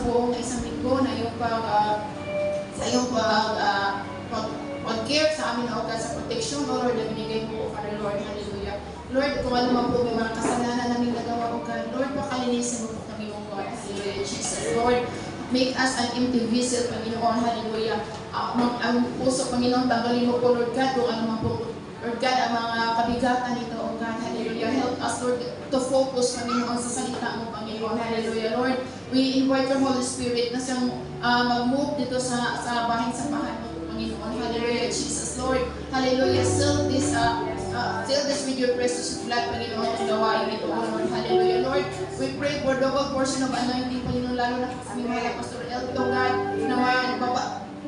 buong isang linggo na iyong pag-care sa amin, O God, sa protection, O Lord, na binigay mo po, Father Lord. Hallelujah. Lord, kung ano man po may mga kasalanan namin nagawa, O God, Lord, pakalinisin mo po kami, O God. Hallelujah, Jesus. Lord, make us an empty vessel, Panginoon. Hallelujah. Ang puso, Panginoon, tanggalin mo po, Lord God, kung ano man po, Lord God, ang mga kabigatan nito, O God. Hallelujah. Help us, Lord, to focus, Panginoon, sa salita mo, Panginoon. Hallelujah. Lord, we invite your Holy Spirit na siyang mag-move dito sa bahay mo, Panginoon. Hallelujah, Jesus. Lord, hallelujah. Seal this with your precious blood, Panginoon, ang gawain ito, Lord. Hallelujah. Lord, we pray for the whole portion of anointing, Panginoon, lalo na kami mga Pastor Elton, God, na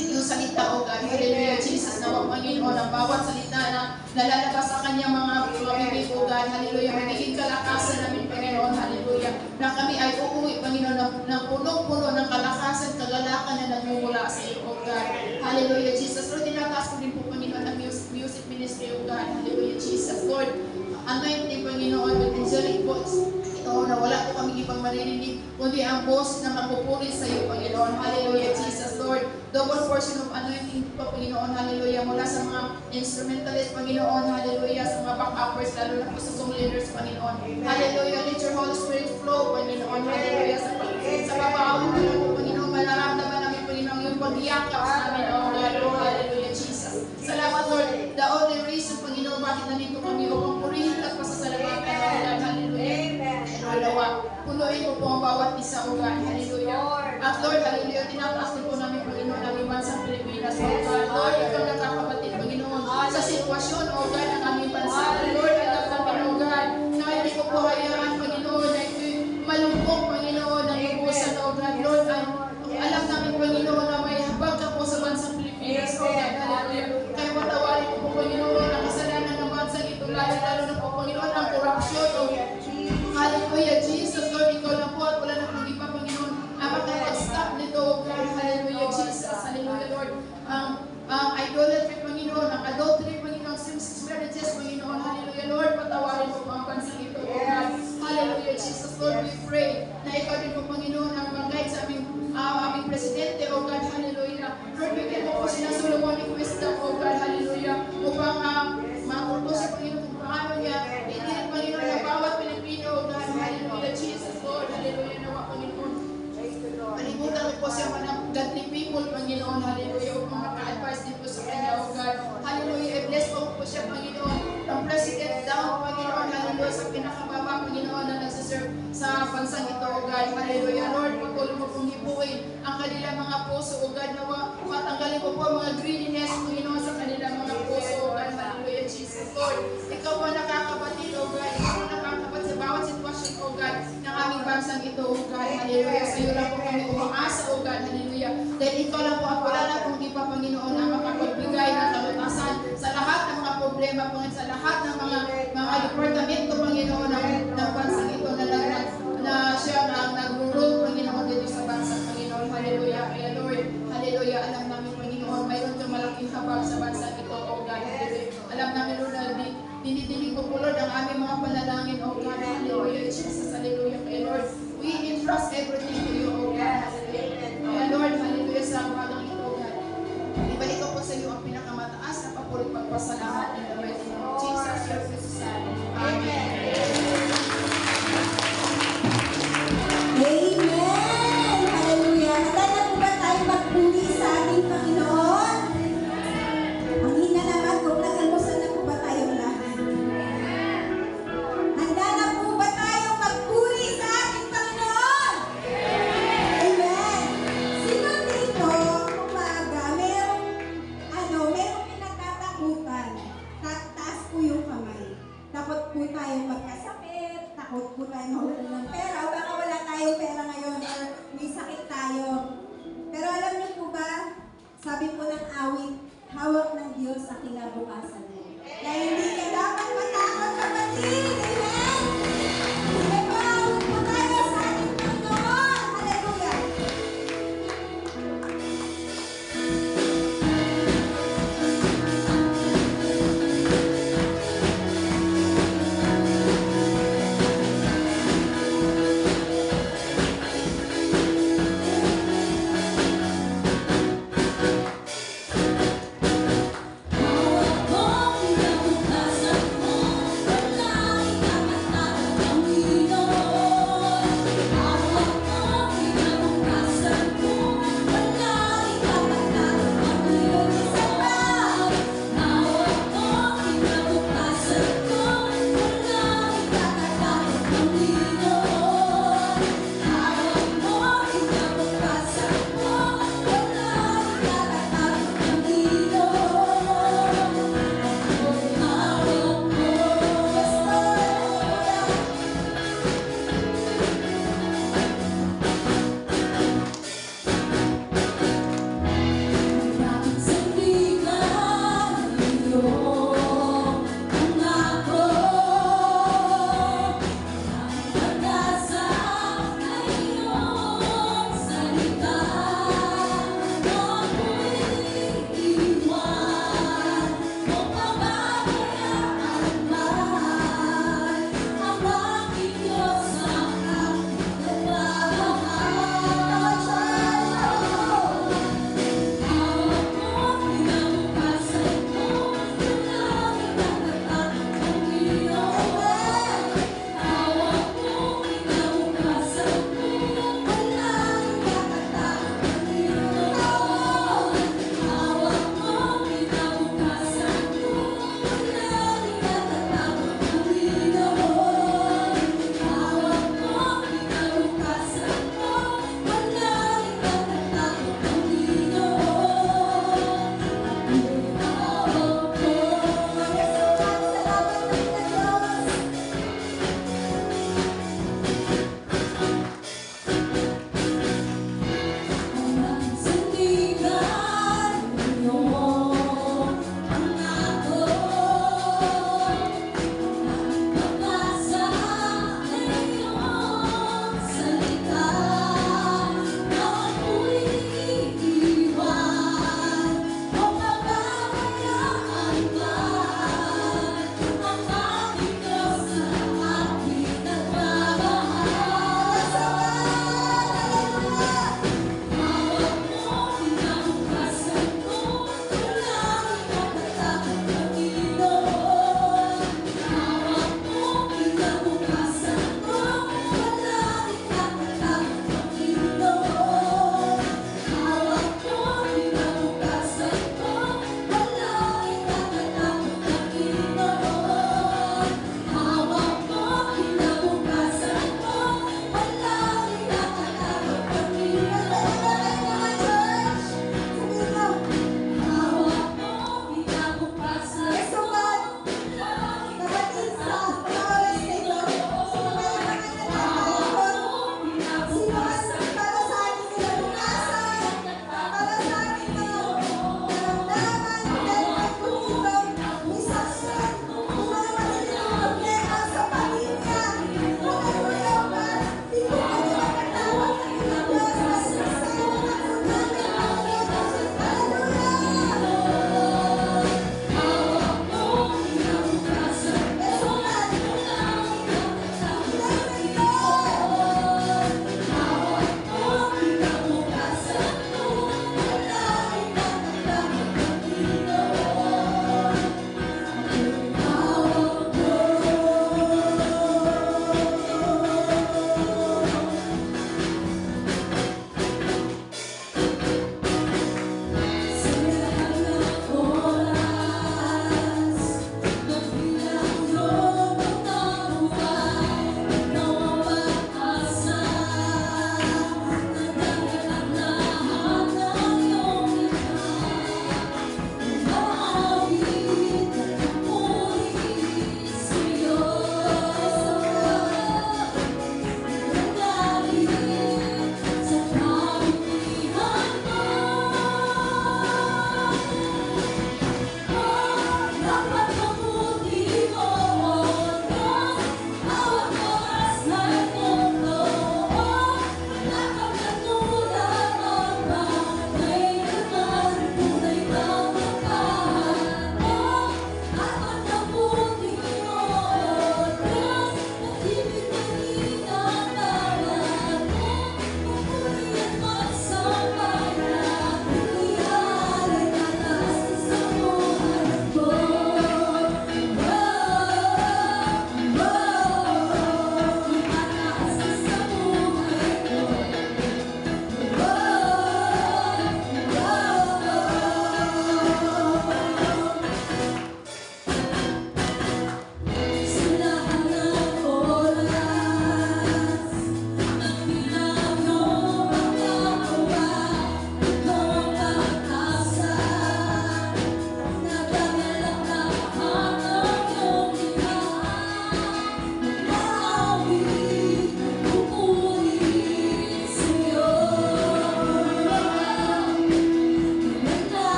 yung salita, O God. Hallelujah, Jesus, na Panginoon, ang bawat salita na nalalabas sa kanyang mga bibig, O God. Hallelujah, magiging kalakasan namin, Panginoon. Hallelujah, na kami ay uuwi, Panginoon, ng punong-puno ng kalakasan, kagalakan na nagmumula sa iyo, O God. Hallelujah, Jesus. Lord, tinataas ko din po, Panginoon, ang music ministry, O God. Hallelujah, Jesus. Lord, anointing, Panginoon, with angelic voice. Ito na wala po kami ibang maririnig, kundi ang boss na magpupuri sa iyo, Panginoon. Hallelujah, Jesus. Lord, double portion of anointing po, Panginoon. Hallelujah. Mula sa mga instrumentalist, Panginoon. Hallelujah. Sa mga back-uppers, lalo na po sa song leaders, Panginoon. Hallelujah. Let your Holy Spirit flow, Panginoon. Hallelujah. Sa babawang na po, Panginoon, mararamdaman namin, Panginoon, yung pagyakap sa amin, O God. Hallelujah, Jesus. Salamat, Lord. The only reason, Panginoon, bakit nandito kami upang purihin at pasasalamatan, O God. Hallelujah. Hallelujah. Punuin mo po ang bawat isa, O God. Hallelujah. At Lord, hallelujah, tinataas din po namin, Panginoon, ang bansang Pilipinas, O God. Lord, ikaw nakakabatid, Panginoon, sa sitwasyon, O God, ng aming bansa. Lord, alam namin, O God, na hindi ko po hayaan, Panginoon, na malungkong, Panginoon, ang ibusan, O God. Lord, alam namin, Panginoon, na may habag ka po sa bansang Pilipinas, O God. Hallelujah. Kaya patawarin ko po, Panginoon, ang kasalanan ng bansang ito, lalo na po, Panginoon, ang korupsyon, O God. Hallelujah, Jesus, Lord, ikaw lang po at wala na pong iba, Panginoon, ang makapag-stop nito, O God. Hallelujah, Jesus. Hallelujah, Lord. Idolatry, Panginoon, ang adultery, Panginoon, same-sex marriages, Panginoon. Hallelujah, Lord, patawarin mo po ang bansang ito, O God. Hallelujah, Jesus, Lord, we pray na ikaw din po, Panginoon, ang mag-guide sa aming presidente, O God. Hallelujah. Lord, bigyan mo po siya ng Solomonic wisdom, O God. Hallelujah. Upang makutusin, Panginoon, kung paano niya itinit, Panginoon, ang bawat Pilipino, O God. Hallelujah, Jesus, Lord. Hallelujah, nawa, Panginoon. Palimutan mo po siya ng godly people, Panginoon. Hallelujah. Upang maka-advise din po sa kanya, O God. Hallelujah. I-bless po siya, Panginoon. Ang president down, Panginoon. Hallelujah. Sa pinakababa, Panginoon, na nagsiserve sa bansang ito, O God. Hallelujah. Lord, patuloy mo pong hipuin ang kanilang mga puso, O God. Nawa, matanggalin mo po ang mga greediness, Panginoon, sa kanilang mga puso, O God. Hallelujah, Jesus. Lord, ikaw po nakakabatid, O God. Ikaw po nakakabat sa bawat sitwasyon, O God, ng aming bansang ito, O God. Hallelujah. Sa iyo lang po kami umaasa, O God. Hallelujah. Dahil ikaw lang po at wala na pong iba, Panginoon, ang makapagbigay ng kalutasan sa lahat ng mga problema, Panginoon, sa lahat ng mga departamento, Panginoon, ng bansang ito na siya ang nag-rule, Panginoon, dito sa bansang, Panginoon. Hallelujah. Kaya Lord, hallelujah. Alam namin, Panginoon, mayroon kang malaking habag sa bansang ito, O God. Hallelujah. Alam namin, Lord, na dinidinig ko po, Lord, ang aming mga panalangin, O God. Hallelujah. Jesus, hallelujah. Kaya Lord, we entrust everything to you, O God. Kaya Lord, hallelujah, sa umagang ito, O God. Ibalik ko po sa iyo ang pinakamataas na papulit pagpasalamat in the mighty name of Jesus, your precious Son. Amen. Amen! Hallelujah! Handa na po ba tayo magpuli sa ating Panginoon? Ang hina naman kung nag-almusal na po ba tayong lahat? Handa na po ba tayo magpuli sa ating Panginoon? Amen! Sino dito, umaga, merong pinagtatakutan? Taas po yung kamay. Takot po tayo magkasakit, takot po tayo mahulan ng pera, o baka wala tayong pera ngayon or may sakit tayo. Pero alam niyo po ba, sabi po ng awit, hawak ng Diyos sa kinabukasan mo. Kaya hindi ka dapat matakot, kapatid! Amen! Sige po, hawak po tayo sa ating Panginoon! Hallelujah!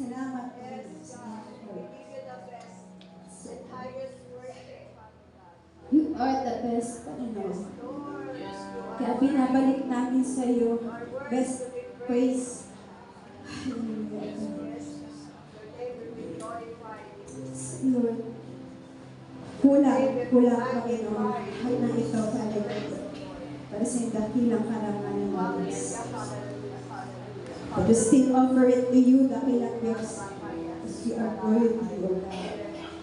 Salamat po. Yes, God. We give you the best and highest worship, Father God. You are the best, Panginoon. Lord, Kaya binabalik namin sa iyo you are worthy best to be praised. praise. Hallelujah. Yes, your name will be glorified. Lord, kulang, Panginoon. Lahat na ito, Panginoon. Para sa dakilang karangan ng Diyos. Hallelujah, hallelujah, hallelujah. But we still offer it to you, dakilang Diyos. Because you are worthy, O God.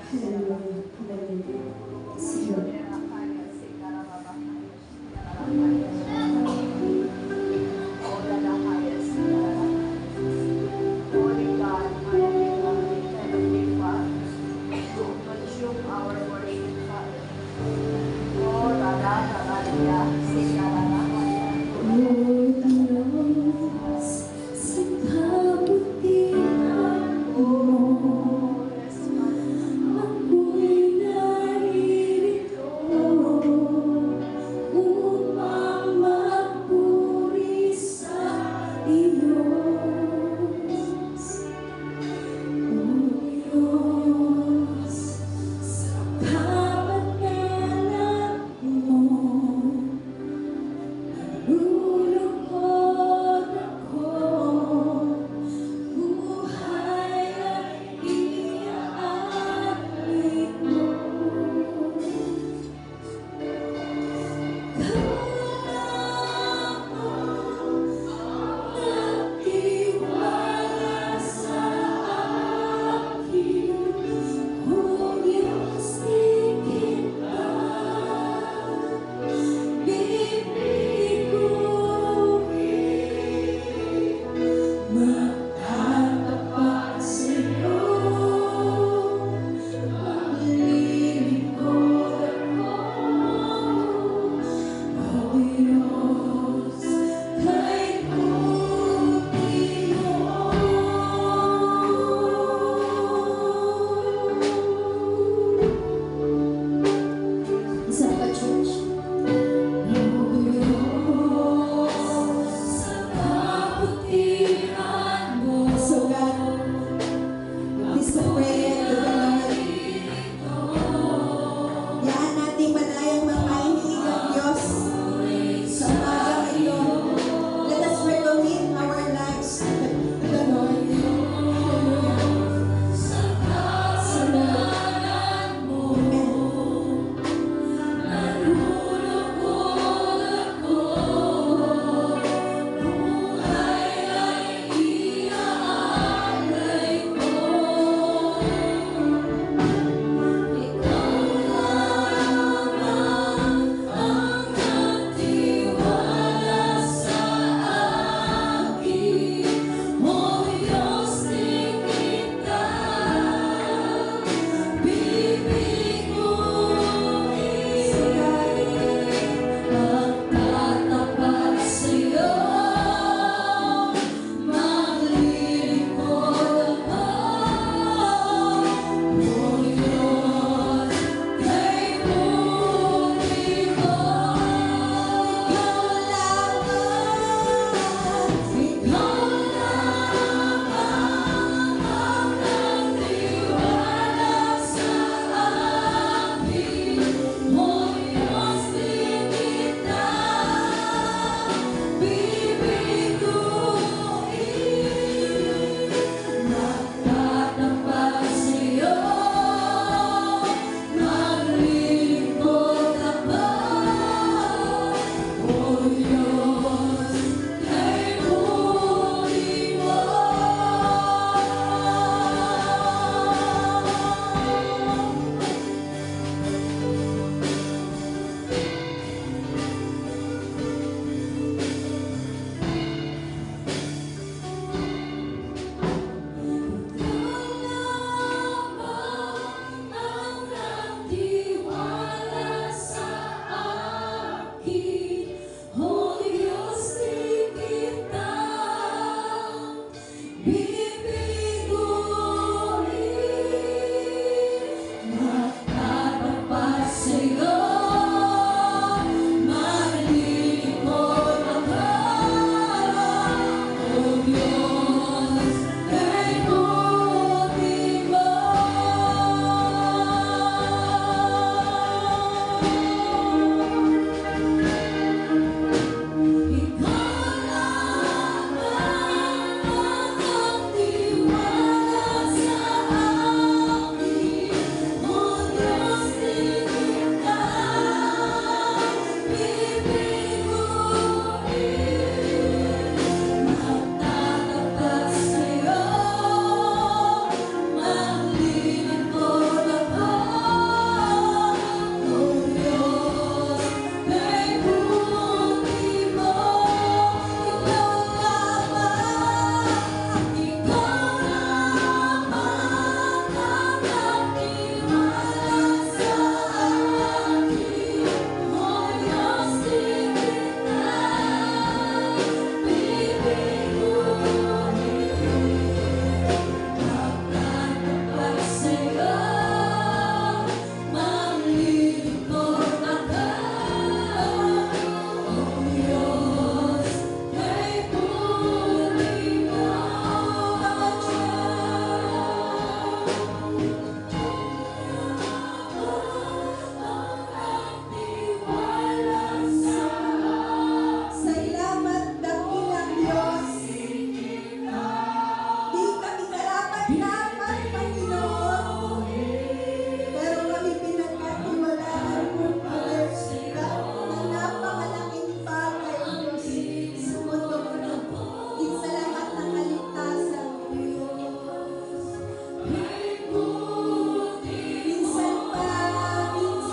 Hallelujah. Hallelujah. Yes, Lord. Holy God, mighty God, heavenly Father, consume our worship, Father. Oh, Rada, Rada, Sika, Rada, Lord Diyos, sa kabutihan mo, Oh, yes, Father. ako dapat, Panginoon. Pero kami pinagkatiwalaan mo, Father, na napakalaking bagay, Diyos, sa mundo ko na higit sa lahat ng kaligtasan, Diyos. Minsan pa, Diyos.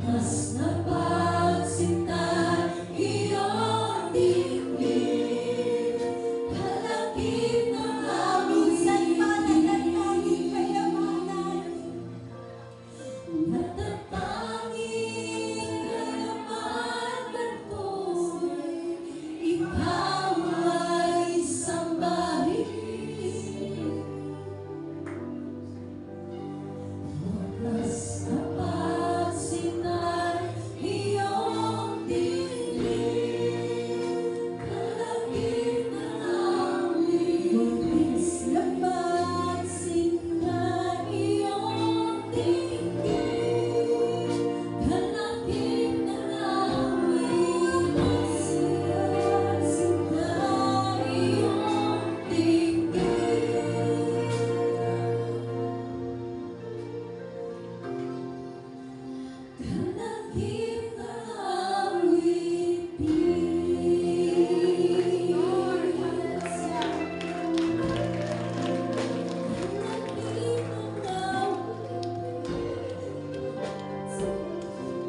Minsan pa nananangin kayamanan.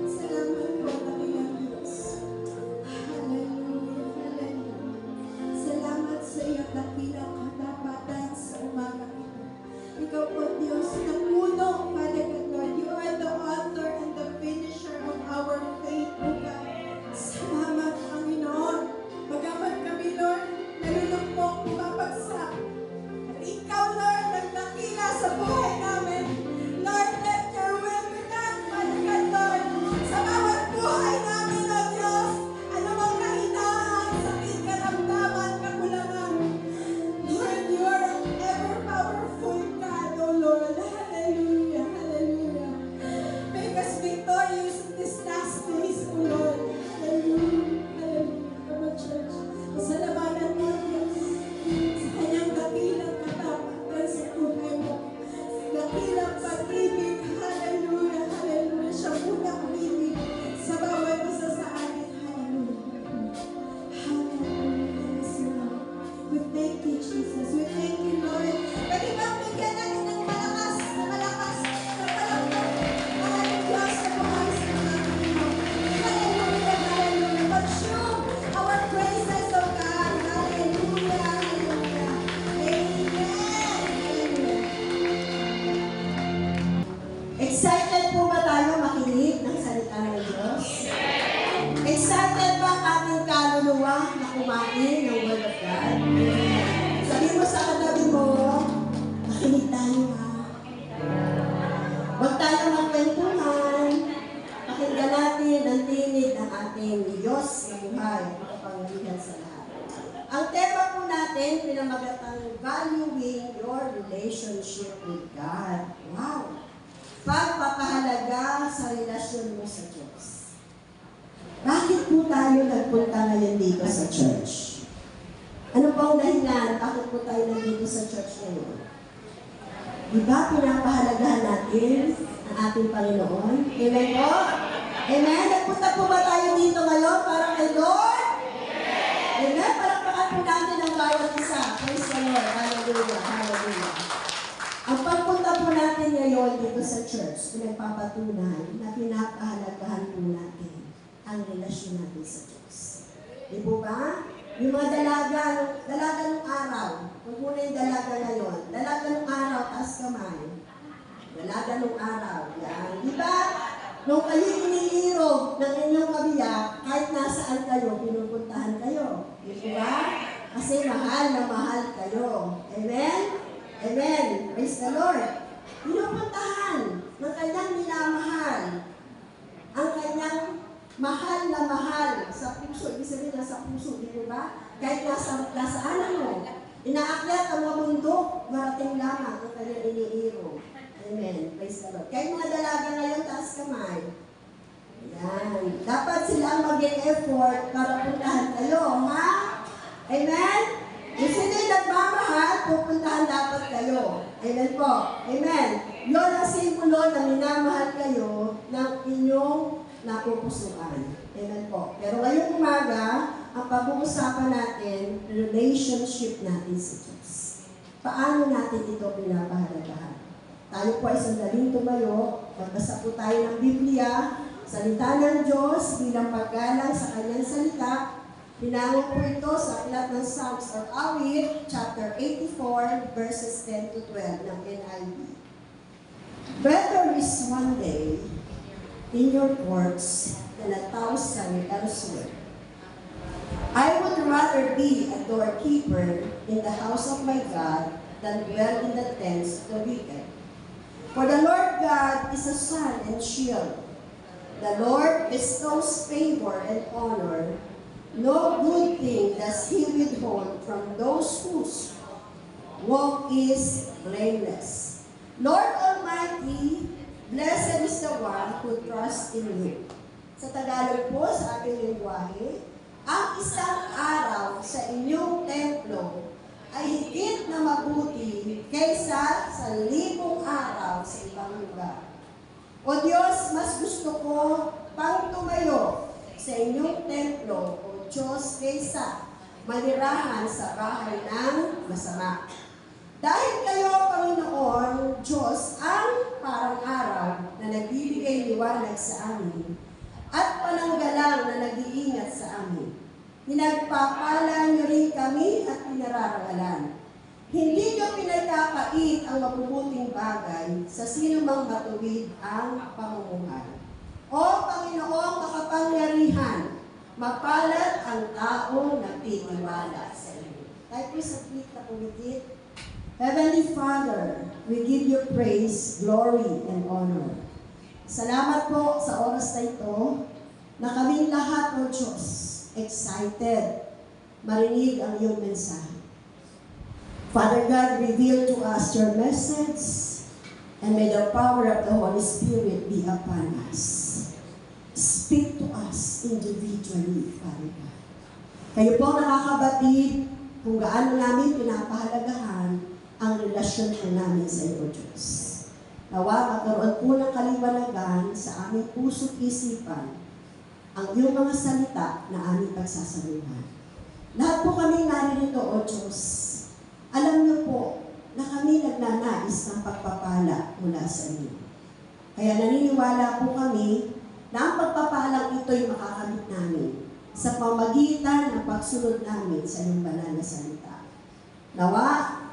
Salamat po, Panginoon Diyos. Hallelujah, hallelujah. Salamat sa iyong dakilang katapatan sa umaga ito. Ikaw po, Diyos, na puno, Father God, Lord. You are the author and the finisher of our faith, O God. Salamat, Panginoon. Bagamat kami, Lord, nalulupok, pumapagsak. At ikaw, Lord, nagdakila sa buhay namin. Lord, let your will be done, Father God, Lord. Sa bawat buhay namin, O Diyos, anumang kahinaan, sakit, karamdaman, kakulangan. Lord, you are an ever-powerful God, O Lord. Hallelujah, hallelujah. Make us victorious in these last days, O Lord. Hallelujah, hallelujah. Come on, church. Pasalamatan mo, Diyos, sa kanyang dakilang katapatan sa buhay mo. Dakilang pag-ibig, hallelujah, hallelujah. Siya munang umibig sa bawat isa sa atin, hallelujah. Hallelujah, yes, Lord. We thank you, Jesus. We thank you, Lord. Pwede bang bigyan natin ng malakas na palakpak ang ating Diyos sa buhay sa mga Panginoon. Hallelujah, hallelujah. Consume our praises, O God. Hallelujah, hallelujah. Amen. Hallelujah. Excited po ba tayo makinig ng salita ng Diyos? Excited ba ang ating kaluluwa na kumain ng Word of God? Sabi mo sa katabi mo, makinig tayo ha. Huwag tayo magkwentuhan. Pakinggan natin ang tinig ng ating Diyos na buhay at kapangyarihan sa lahat. Ang tema po natin, pinamagatang valuing your relationship with God. Wow! Pagpapahalaga sa relasyon mo sa Diyos. Bakit po tayo nagpunta ngayon dito sa church? Ano bang dahilan? Bakit po tayo nandito sa church ngayon? Diba pinapahalagahan natin ang ating Panginoon? Amen po? Amen? Nagpunta po ba tayo dito ngayon para kay Lord? Amen? Palakpakan po natin ang bawat isa. Praise the Lord. Hallelujah. Hallelujah. Ang pagpunta po natin ngayon dito sa church, pinagpapatunay na pinapahalagahan po natin ang relasyon natin sa Diyos. Di po ba? Yung mga dalaga ng araw, kung muna yung dalaga ngayon, dalaga ng araw, taas kamay. Dalaga ng araw, yan. Di ba? Nung kayo iniirog ng inyong kabiyak, kahit nasaan kayo, pinupuntahan kayo. Di ba? Kasi mahal na mahal kayo. Amen? Amen. Praise the Lord. Pinupuntahan ng kanyang minamahal. Ang kanyang mahal na mahal sa puso. Ibig sabihin na sa puso, di ba? Kahit nasaan mo. Inaakyat ang mga bundok, marating lamang ang kanyang iniiro. Amen. Praise the Lord. Kahit mga dalaga ngayon, taas kamay. Ayan. Dapat sila ang mag-e-effort para puntahan kayo, ha? Amen? Kung sila nagmamahal, pupuntahan dapat kayo. Amen po. Amen. Yun ang simbolo na minamahal kayo ng inyong napupusuan. Amen po. Pero ngayong umaga, ang pag-uusapan natin, relationship natin sa Diyos. Paano natin ito pinapahalagahan? Tayo po ay sandaling tumayo, magbasa po tayo ng Biblia salita ng Diyos bilang paggalang sa kanyang salita. Pinango po ito sa aklat ng Psalms or Awit, chapter 84, verses 10 to 12 ng NIV. Better is one day in your courts than 1,000 elsewhere. I would rather be a doorkeeper in the house of my God than dwell in the tents of the wicked. For the Lord God is a sun and shield. The Lord bestows favor and honor. No good thing does He withhold from those whose walk is blameless. Lord Almighty, blessed is the one who trusts in you. Sa Tagalog po, sa ating lingwahe, ang isang araw sa inyong templo ay higit na mabuti kaysa sa 1,000 araw sa ibang lugar. O Diyos, mas gusto ko pang tumayo sa inyong templo, O Diyos, kaysa manirahan sa bahay ng masama. Dahil kayo, Panginoon, Diyos, ang parang araw na nagbibigay liwanag sa amin at pananggalang na nag-iingat sa amin. Pinagpapala niyo rin kami at pinararangalan. Hindi niyo pinagkakait ang mabubuting bagay sa sino mang matuwid ang pamumuhay. O Panginoong makapangyarihan, mapalad ang taong nagtitiwala sa iyo. Tayo po sa tweet na pumikit. Heavenly Father, we give you praise, glory, and honor. Salamat po sa oras na ito na kaming lahat, O Diyos, excited marinig ang iyong mensahe. Father God, reveal to us your message and may the power of the Holy Spirit be upon us. Speak to us individually, Father God. Kayo po nakakabatid kung gaano namin pinapahalagahan ang relasyon po namin sa iyo, Diyos. Nawa, magkaroon po ng kaliwanagan sa aming puso't isipan ang iyong mga salita na aming pagsasaluhan. Lahat po kami naririto, O Diyos. Alam niyo po na kami nagnanais ng pagpapala mula sa inyo. Kaya naniniwala po kami na ang pagpapalang ito'y makakamit namin sa pamagitan ng pagsunod namin sa iyong banal na salita. Nawa,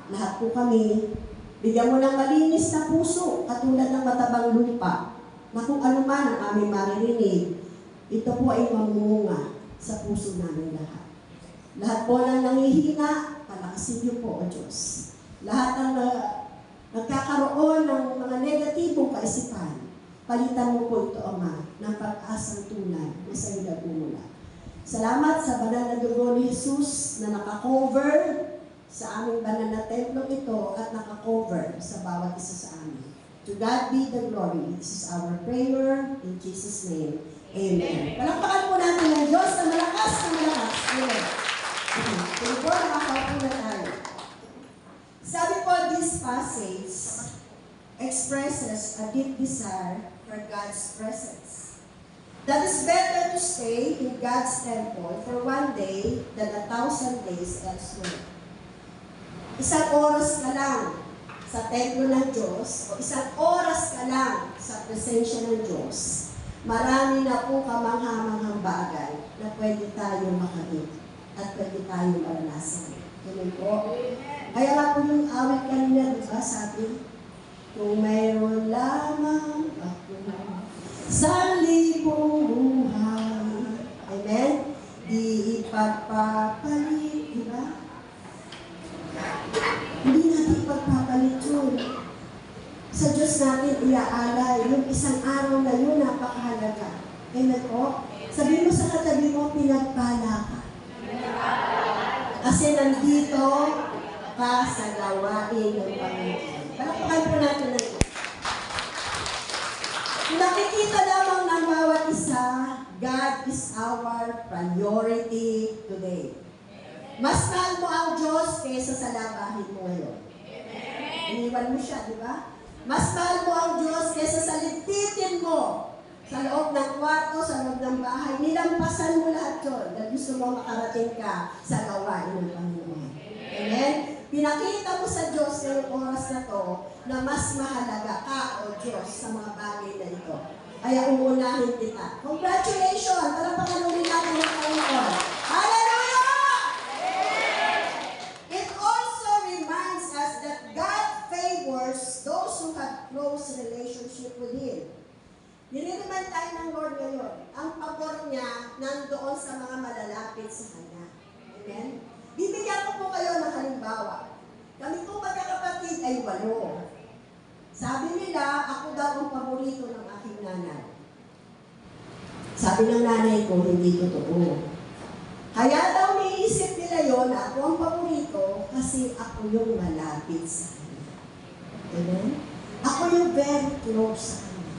lahat po kami, bigyan mo ng malinis na puso katulad ng matabang lupa na kung ano man ang aming maririnig, ito po ay mamunga sa puso namin lahat. Lahat po ng nangihina, palakasin niyo po, O Diyos. Lahat ng nagkakaroon ng mga negatibong kaisipan, palitan mo po ito, Ama, ng pag-asang tunay na sa iyo nagmumula. Salamat sa banal na dugo ni Jesus na nakakover sa aming banal na templong ito at nakakover sa bawat isa sa amin. To God be the glory. This is our prayer in Jesus' name. Amen. Palakpakan po natin ng Diyos na malakas na malakas. Amen. Kung po, nakakaupo na tayo. Sabi po, this passage expresses a deep desire for God's presence. That is better to stay in God's temple for one day than 1,000 days elsewhere. Isang oras ka lang sa templo ng Diyos o isang oras ka lang sa presensya ng Diyos, marami na po kamanghamanghang bagay na pwede tayo makamit at pwede tayo maranasan. Ganun po. Kaya nga po yung awit kanina, diba, sabi, kung mayroon lamang ako sa libong buhay, amen, di ipagpapalit, diba? Hindi natin ipagpapalit yun. Sa Diyos natin iaalay, yung isang araw na yun, napakahalaga. Amen po? Sabi mo sa katabi mo, pinagpala ka. Kasi nandito ka sa gawain ng Panginoon. Palakpakan po natin na ito. Nakikita lamang ng bawat isa, God is our priority today. Mas mahal mo ang Diyos kaysa sa labahin mo ngayon. Iniwan mo siya, di ba? Mas mahal mo ang Diyos kaysa sa lipitin mo sa loob ng kwarto, sa loob ng bahay. Nilampasan mo lahat yun dahil gusto mo makarating ka sa gawain ng Panginoon. Amen? Pinakita mo sa Diyos ngayong oras na to na mas mahalaga ka o Diyos sa mga bagay na ito. Kaya uunahin kita. Congratulations! Palakpakan ulit natin ang Panginoon. Hallelujah! It also reminds us that God favors those who have close relationship with Him. Nililiman tayo ng Lord ngayon. Ang pabor niya nandoon sa mga malalapit sa Kanya. Amen? Bibigyan ko po kayo ng halimbawa. Kami po magkakapatid ay 8. Sabi nila, ako daw ang paborito ng aking nanay. Sabi ng nanay ko, hindi totoo. Kaya daw niisip nila yon na ako ang paborito kasi ako yung malapit sa Kanya. Amen? Ako yung very close sa Kanya.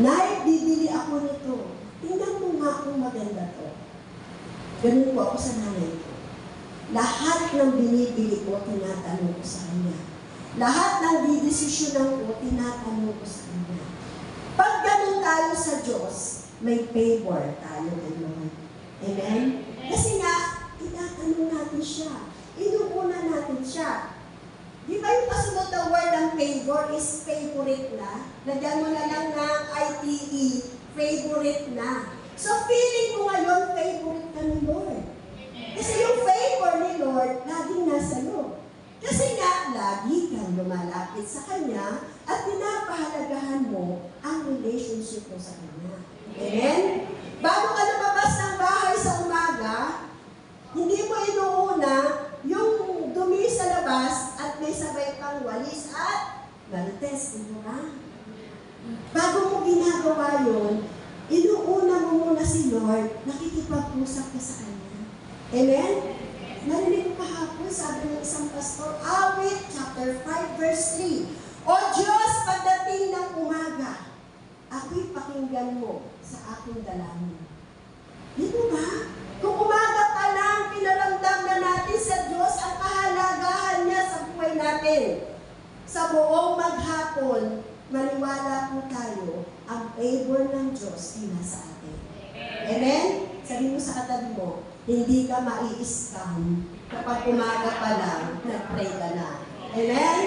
Nay, bibili ako nito. Tingnan mo nga kung maganda to. Ganun po ako sa nanay ko. Lahat ng binibili ko, tinatanong ko sa Kanya. Lahat ng didesisyonan ko, tinatanong ko sa Kanya. Pag ganun tayo sa Diyos, may favor tayo ng Lord. Amen? Kasi nga, tinatanong natin siya. Inuuna natin siya. Di ba yung kasunod na word ng favor is favorite na? Lagyan mo na lang ng ITE, favorite na. So feeling mo ngayon, favorite ka ni Lord. Kasi yung favor ni Lord, laging nasa iyo. Kasi nga, lagi kang lumalapit sa Kanya at pinapahalagahan mo ang relationship mo sa Kanya. Amen? Bago ka lumabas ng bahay sa umaga, hindi mo inuuna yung dumi sa labas at may sabay pang walis at marites, di ba? Bago mo ginagawa yun, inuuna mo muna si Lord, nakikipag-usap ka sa Kanya. Amen? Narinig ko kahapon, sabi ng isang pastor, Awit chapter 5 verse 3, O Diyos, pagdating ng umaga, ako'y pakinggan mo sa aking dalangin. Di ba? Kung umaga pa lang, pinaramdam na natin sa Diyos ang kahalagahan niya sa buhay natin. Sa buong maghapon, maniwala po tayo, ang favor ng Diyos ay nasa atin. Amen? Sabi mo sa katabi mo, hindi ka mai-scam kapag umaga pa lang, nag-pray ka na. Amen?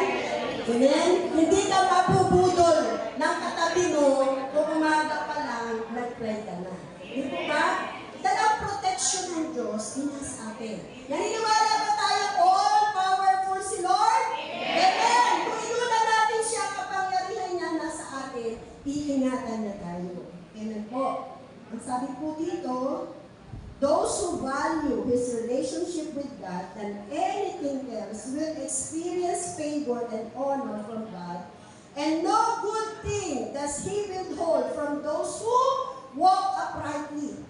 Amen? Hindi ka mabubudol ng katabi mo kung umaga pa lang, nag-pray ka na. Di po ba? Dalang protection ng Diyos, nasa atin. Naniniwala ba tayo all-powerful si Lord? Amen! Kung inuna natin siya, kapangyarihan niya nasa atin, iingatan na tayo. Amen po. Ang sabi po dito, those who value his relationship with God than anything else will experience favor and honor from God, and no good thing does he withhold from those who walk uprightly.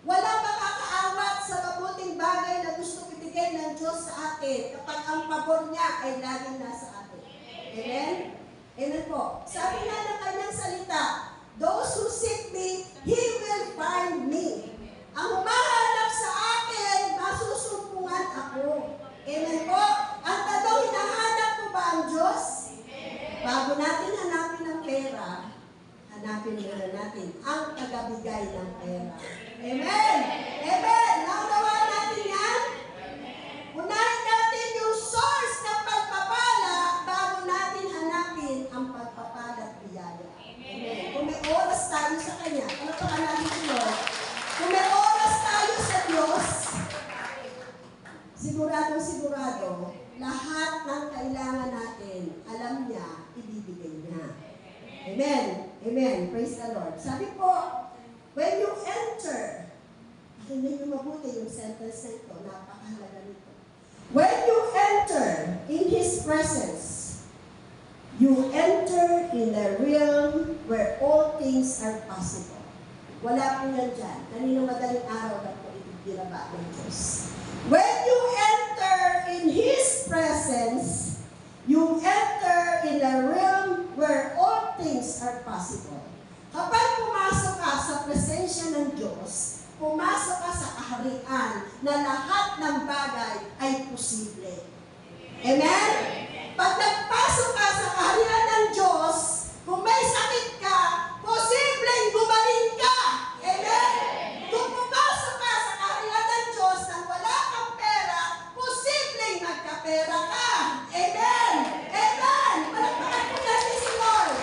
Walang makakaawat sa mabuting bagay na gusto ibigay ng Diyos sa atin kapag ang pabor niya ay laging nasa atin. Amen? Amen po. Sabi nga ng kanyang salita, those who seek me, he will find me. Ang humahanap sa akin, masusumpungan ako. Amen po. Ang tanong, hinahanap mo ba ang Diyos? Bago natin hanapin ang pera, hanapin muna natin ang tagabigay ng pera. Amen! Amen! Naunawa natin yan? Unahin natin yung source ng pagpapala bago natin hanapin ang pagpapala at biyaya. Amen! Kung may oras tayo sa Kanya, ano pa ka natin si Lord? Kung may oras tayo sa Diyos, sigurado, lahat ng kailangan natin, alam niya, ibibigay niya. Amen! Amen! Praise the Lord. Sabi po, when you enter, hindi nyo mabuti yung sentence na ito, napakahalaga nito. When you enter in His presence, you enter in the realm where all things are possible. Wala po yan dyan. Kanina madaling araw na po ibinaba ng Diyos. When you enter in His presence, you enter in the realm where all things are possible. Kapag pumasok ka sa presensya ng Diyos, pumasok ka sa kaharian na lahat ng bagay ay posible. Amen? Pag nagpasok ka sa kaharian ng Diyos, kung may sakit ka, posibleng gumaling ka. Amen? Kung pumasok ka sa kaharian ng Diyos nang wala kang pera, posibleng magkapera ka. Amen? Amen? Palakpakan po natin si Lord.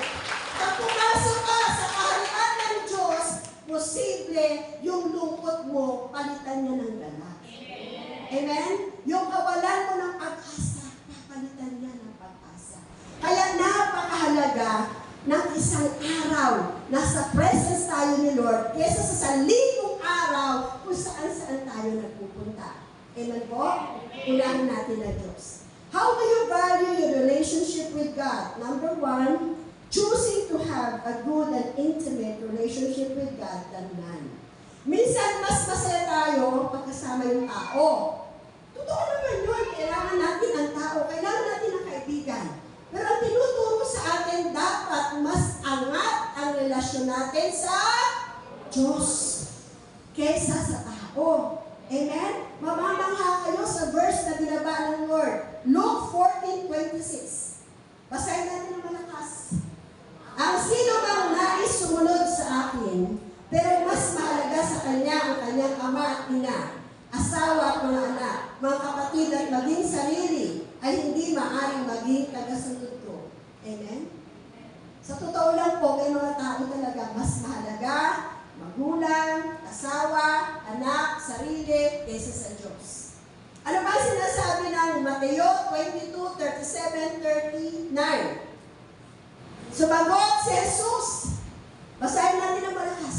Pag pumasok ka sa nasa presence tayo ni Lord kesa sa 1,000 araw kung saan-saan tayo nagpupunta. Amen po? Unahin natin ang Diyos. How do you value your relationship with God? Number 1, choosing to have a good and intimate relationship with God than none. Minsan, mas masaya tayo pagkasama yung tao. Totoo naman yun. Kailangan natin ang tao. Kailangan natin ang kaibigan. Pero ang tinuturo sa atin, dapat mas angat ang relasyon natin sa Diyos kaysa sa tao. Amen? Mamamangha kayo sa verse na binaba ng Lord. Luke 14:26. Basahin natin ng malakas. Ang sino bang nais sumunod sa akin, pero mas mahalaga sa kanya ang kanyang ama at ina, asawa at mga anak, mga kapatid at maging sarili, ay hindi maaaring maging tagasunod ko. Amen? Sa totoo lang po, may mga tao talaga mas mahalaga, magulang, asawa, anak, sarili, kaysa sa Diyos. Ano ba sinasabi ng Mateo 22:37-39? Sumagot si Jesus. Basahin natin ang malakas.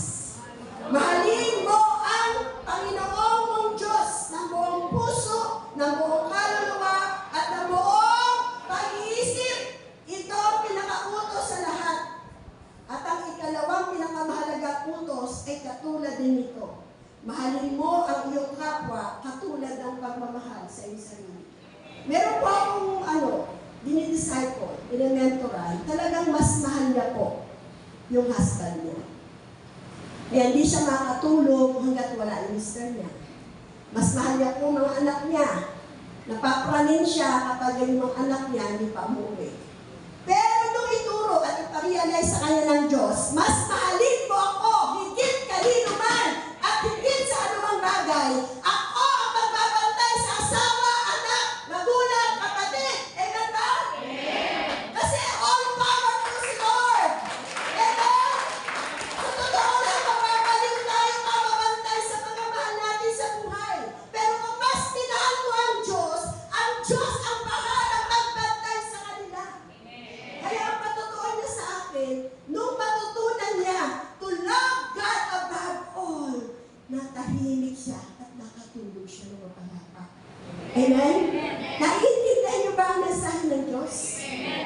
Mahalin mo ang Panginoong mong Diyos ng buong puso, ng buong kaluluwa, at ng buong pag-iisip. Ito ang pinakautos sa lahat. At ang ikalawang pinakamahalagang utos ay katulad din nito. Mahalin mo ang iyong kapwa katulad ng pagmamahal sa iyong sarili. Meron po akong dinidisciple, in-mentoran, talagang mas mahal niya po yung husband niya. Kaya hindi siya makatulog hanggat wala yung mister niya. Mas mahal niya po mga anak niya. Napapranin siya kapag yung mga anak niya hindi pa umuwi. Pero nung ituro at iparealize sa kanya ng Diyos, mas mahalin mo ako, higit kanino man, at higit sa anumang bagay. Ako ang magbabantay sa asawa, anak, magulang, kapatid. Amen ba? Kasi all power to si Lord. Amen? Sa totoo lang, mababaliw tayo mamabantay sa pagmamahal natin sa buhay. Pero kung mas minahal mo ang Diyos ang bahalang magbantay sa kanila. Kaya ang patutuan niya sa akin, nung matutunan niya to love God above all, natahimik siya at nakatulog siya ng mapayapa. Amen? Naiintindihan niyo ba ang mensahe ng Diyos?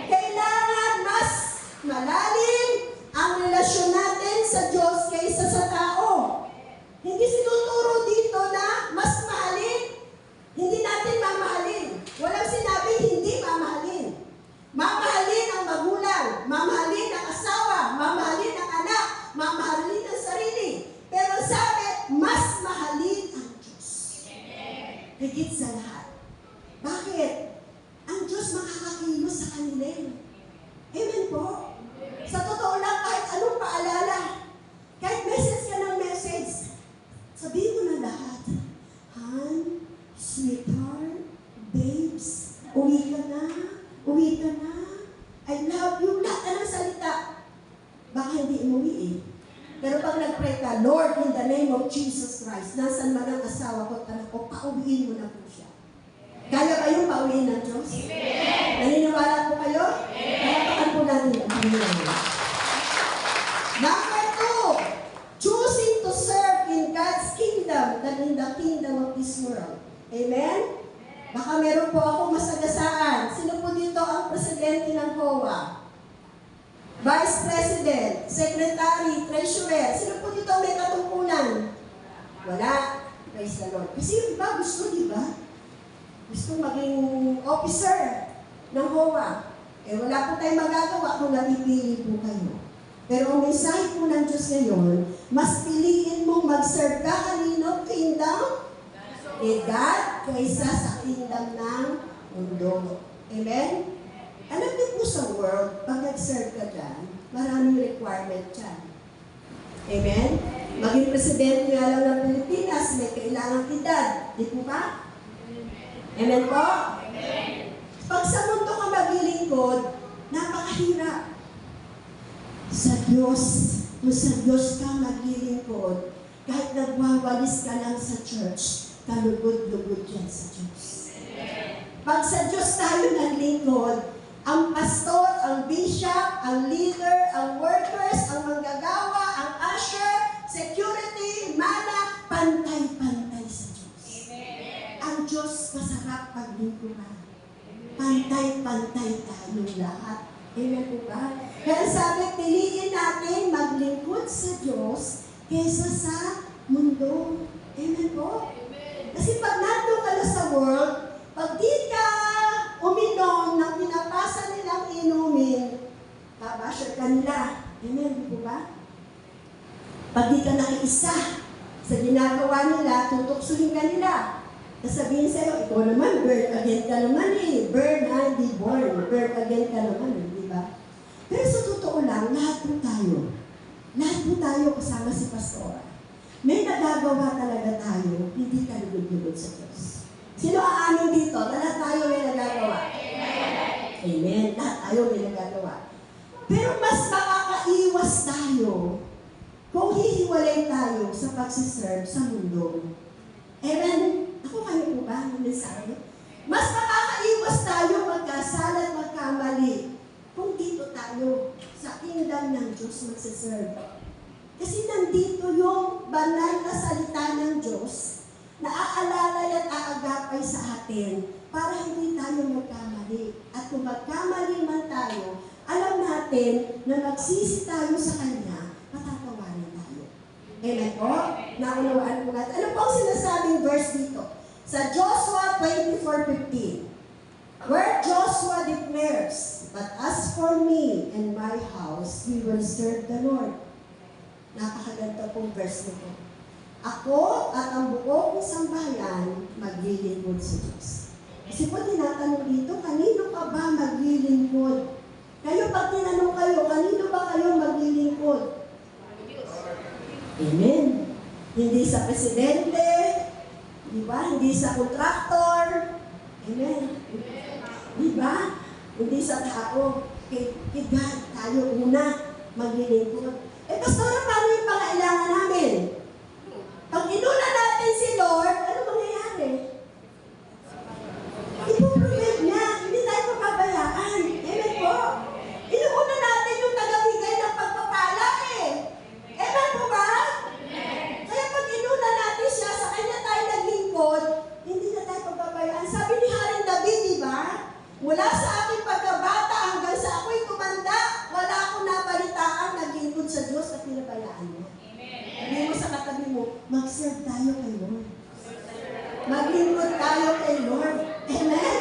Kailangan mas malalim ang relasyon natin sa Diyos kaysa sa tao. Hindi sinuturo dito na mas mahalin. Hindi natin mamahalin. Walang sinabing hindi mamahalin. Mamahalin ang magulang, mamahalin ang asawa, mamahalin ang anak, mamahalin ang sarili. Pero sabi, mas mahalin ang Diyos. Higit sa lahat. Bakit? Ang Diyos makakakilos sa kanila. Amen po? Sa totoo lang, kahit anong paalala, kahit message ka ng message, sabihin mo na lahat. Han, sweetheart, babes, uwi ka na, uwi ka na, I love you, lahat ng salita. Baka hindi umuwi eh. Pero pag nag-pray ka, Lord, in the name of Jesus Christ, nasan man ang asawa ko at anak ko, pauwiin mo na po siya. Kaya ba yung pauwiin ng Diyos? Naniniwala po kayo? Kaya po natin ang Panginoon. Number 2, choosing to serve in God's kingdom than in the kingdom of this world. Amen? Baka meron po akong masagasaan. Sino po dito ang presidente ng COA? Vice President, Secretary, Treasurer. Sino po dito may katungkulan? Wala. Praise the Lord. Kasi yung iba gusto, di ba? Gusto maging officer ng COA. Wala po tayong magagawa kung napipili po kayo. Pero ang mensahe po ng Diyos ngayon, mas piliin mong mag-serve ka kanino? Kingdom? God kaysa sa kingdom ng mundo. Amen? Alam niyo po sa world, pag nag-serve ka dyan, maraming requirement dyan. Amen? Maging presidente nga lang ng Pilipinas, may kailangang edad. Di po ba? Amen po? Pag sa mundo ka maglilingkod, napakahirap. Sa Diyos, kung sa Diyos ka maglilingkod, kahit nagwawalis ka lang sa church, kalugod-lugod yan sa Diyos. Pag sa Diyos tayo naglingkod, Ang pastor, ang bishop, ang leader, ang workers, ang manggagawa, ang usher, security, mana, pantay-pantay sa Diyos. Ang Diyos masarap paglingkuran. Pantay-pantay tayong lahat. Amen po ba? Kaya sabi, piliin natin maglingkod sa Diyos kaysa sa mundo. Amen po? Kasi pag nandun ka na sa world, pag di ka uminom ng pinapasa nilang inumin, babasher ka nila. Amen po ba? Pag di ka nakiisa sa ginagawa nila, tutuksuhin ka nila. Sasabihin sa'yo, ikaw naman, birth again ka naman eh. Birth na, hindi born. Birth again ka naman eh, di ba? Pero sa totoo lang, lahat po tayo. Lahat po tayo kasama si Pastora. May nagagawa talaga tayo, hindi ka lugod-lugod sa Diyos. Sino aamin dito? Lahat tayo may nagagawa. Amen. Lahat tayo may nagagawa. Pero mas makakaiwas tayo kung hihiwalay tayo sa pagsiserve sa mundo. Amen. Ako kayo po ba ang mensahe? Mas makakaiwas tayo magkasala at magkamali kung dito tayo sa kingdom ng Diyos magsiserve. Kasi nandito yung banal na salita ng Diyos na aalalay at aagapay sa atin para hindi tayo magkamali. At kung magkamali man tayo, alam natin na magsisi tayo sa Kanya, patatawarin tayo. Amen po? Naunawaan po natin. Ano po ang sinasabing verse dito? Sa Joshua 24:15, where Joshua declares, "But as for me and my house, we will serve the Lord." Napakaganda pong verse nito. Ako at ang buo kong sambayan maglilingkod sa Diyos. Kasi po tinatanong dito, kanino ka ba maglilingkod? Kayo pag tinanong kayo, kanino ba kayo maglilingkod? Amen. Hindi sa presidente, di ba? Hindi sa kontraktor. Amen. Di ba? Hindi sa tao. Kay God, tayo una maglilingkod. Pastora, paano yung pangailangan namin? Pag inuna natin si Lord, ano mangyayari? Ipuprovide niya. Hindi tayo papabayaan. Amen po? Inuuna natin yung tagabigay ng pagpapala eh. Amen po ba? Kaya pag inuna natin siya, sa kanya tayo naglingkod, hindi na tayo papabayaan. Sabi ni Haring David, di ba? Mula sa aking pagkabata hanggang sa ako'y tumanda, wala akong nabalitaan, naglingkod sa Diyos at pinabayaan niya. Sabi mo sa katabi mo, mag-serve tayo kay Lord. Maglingkod tayo kay Lord. Amen?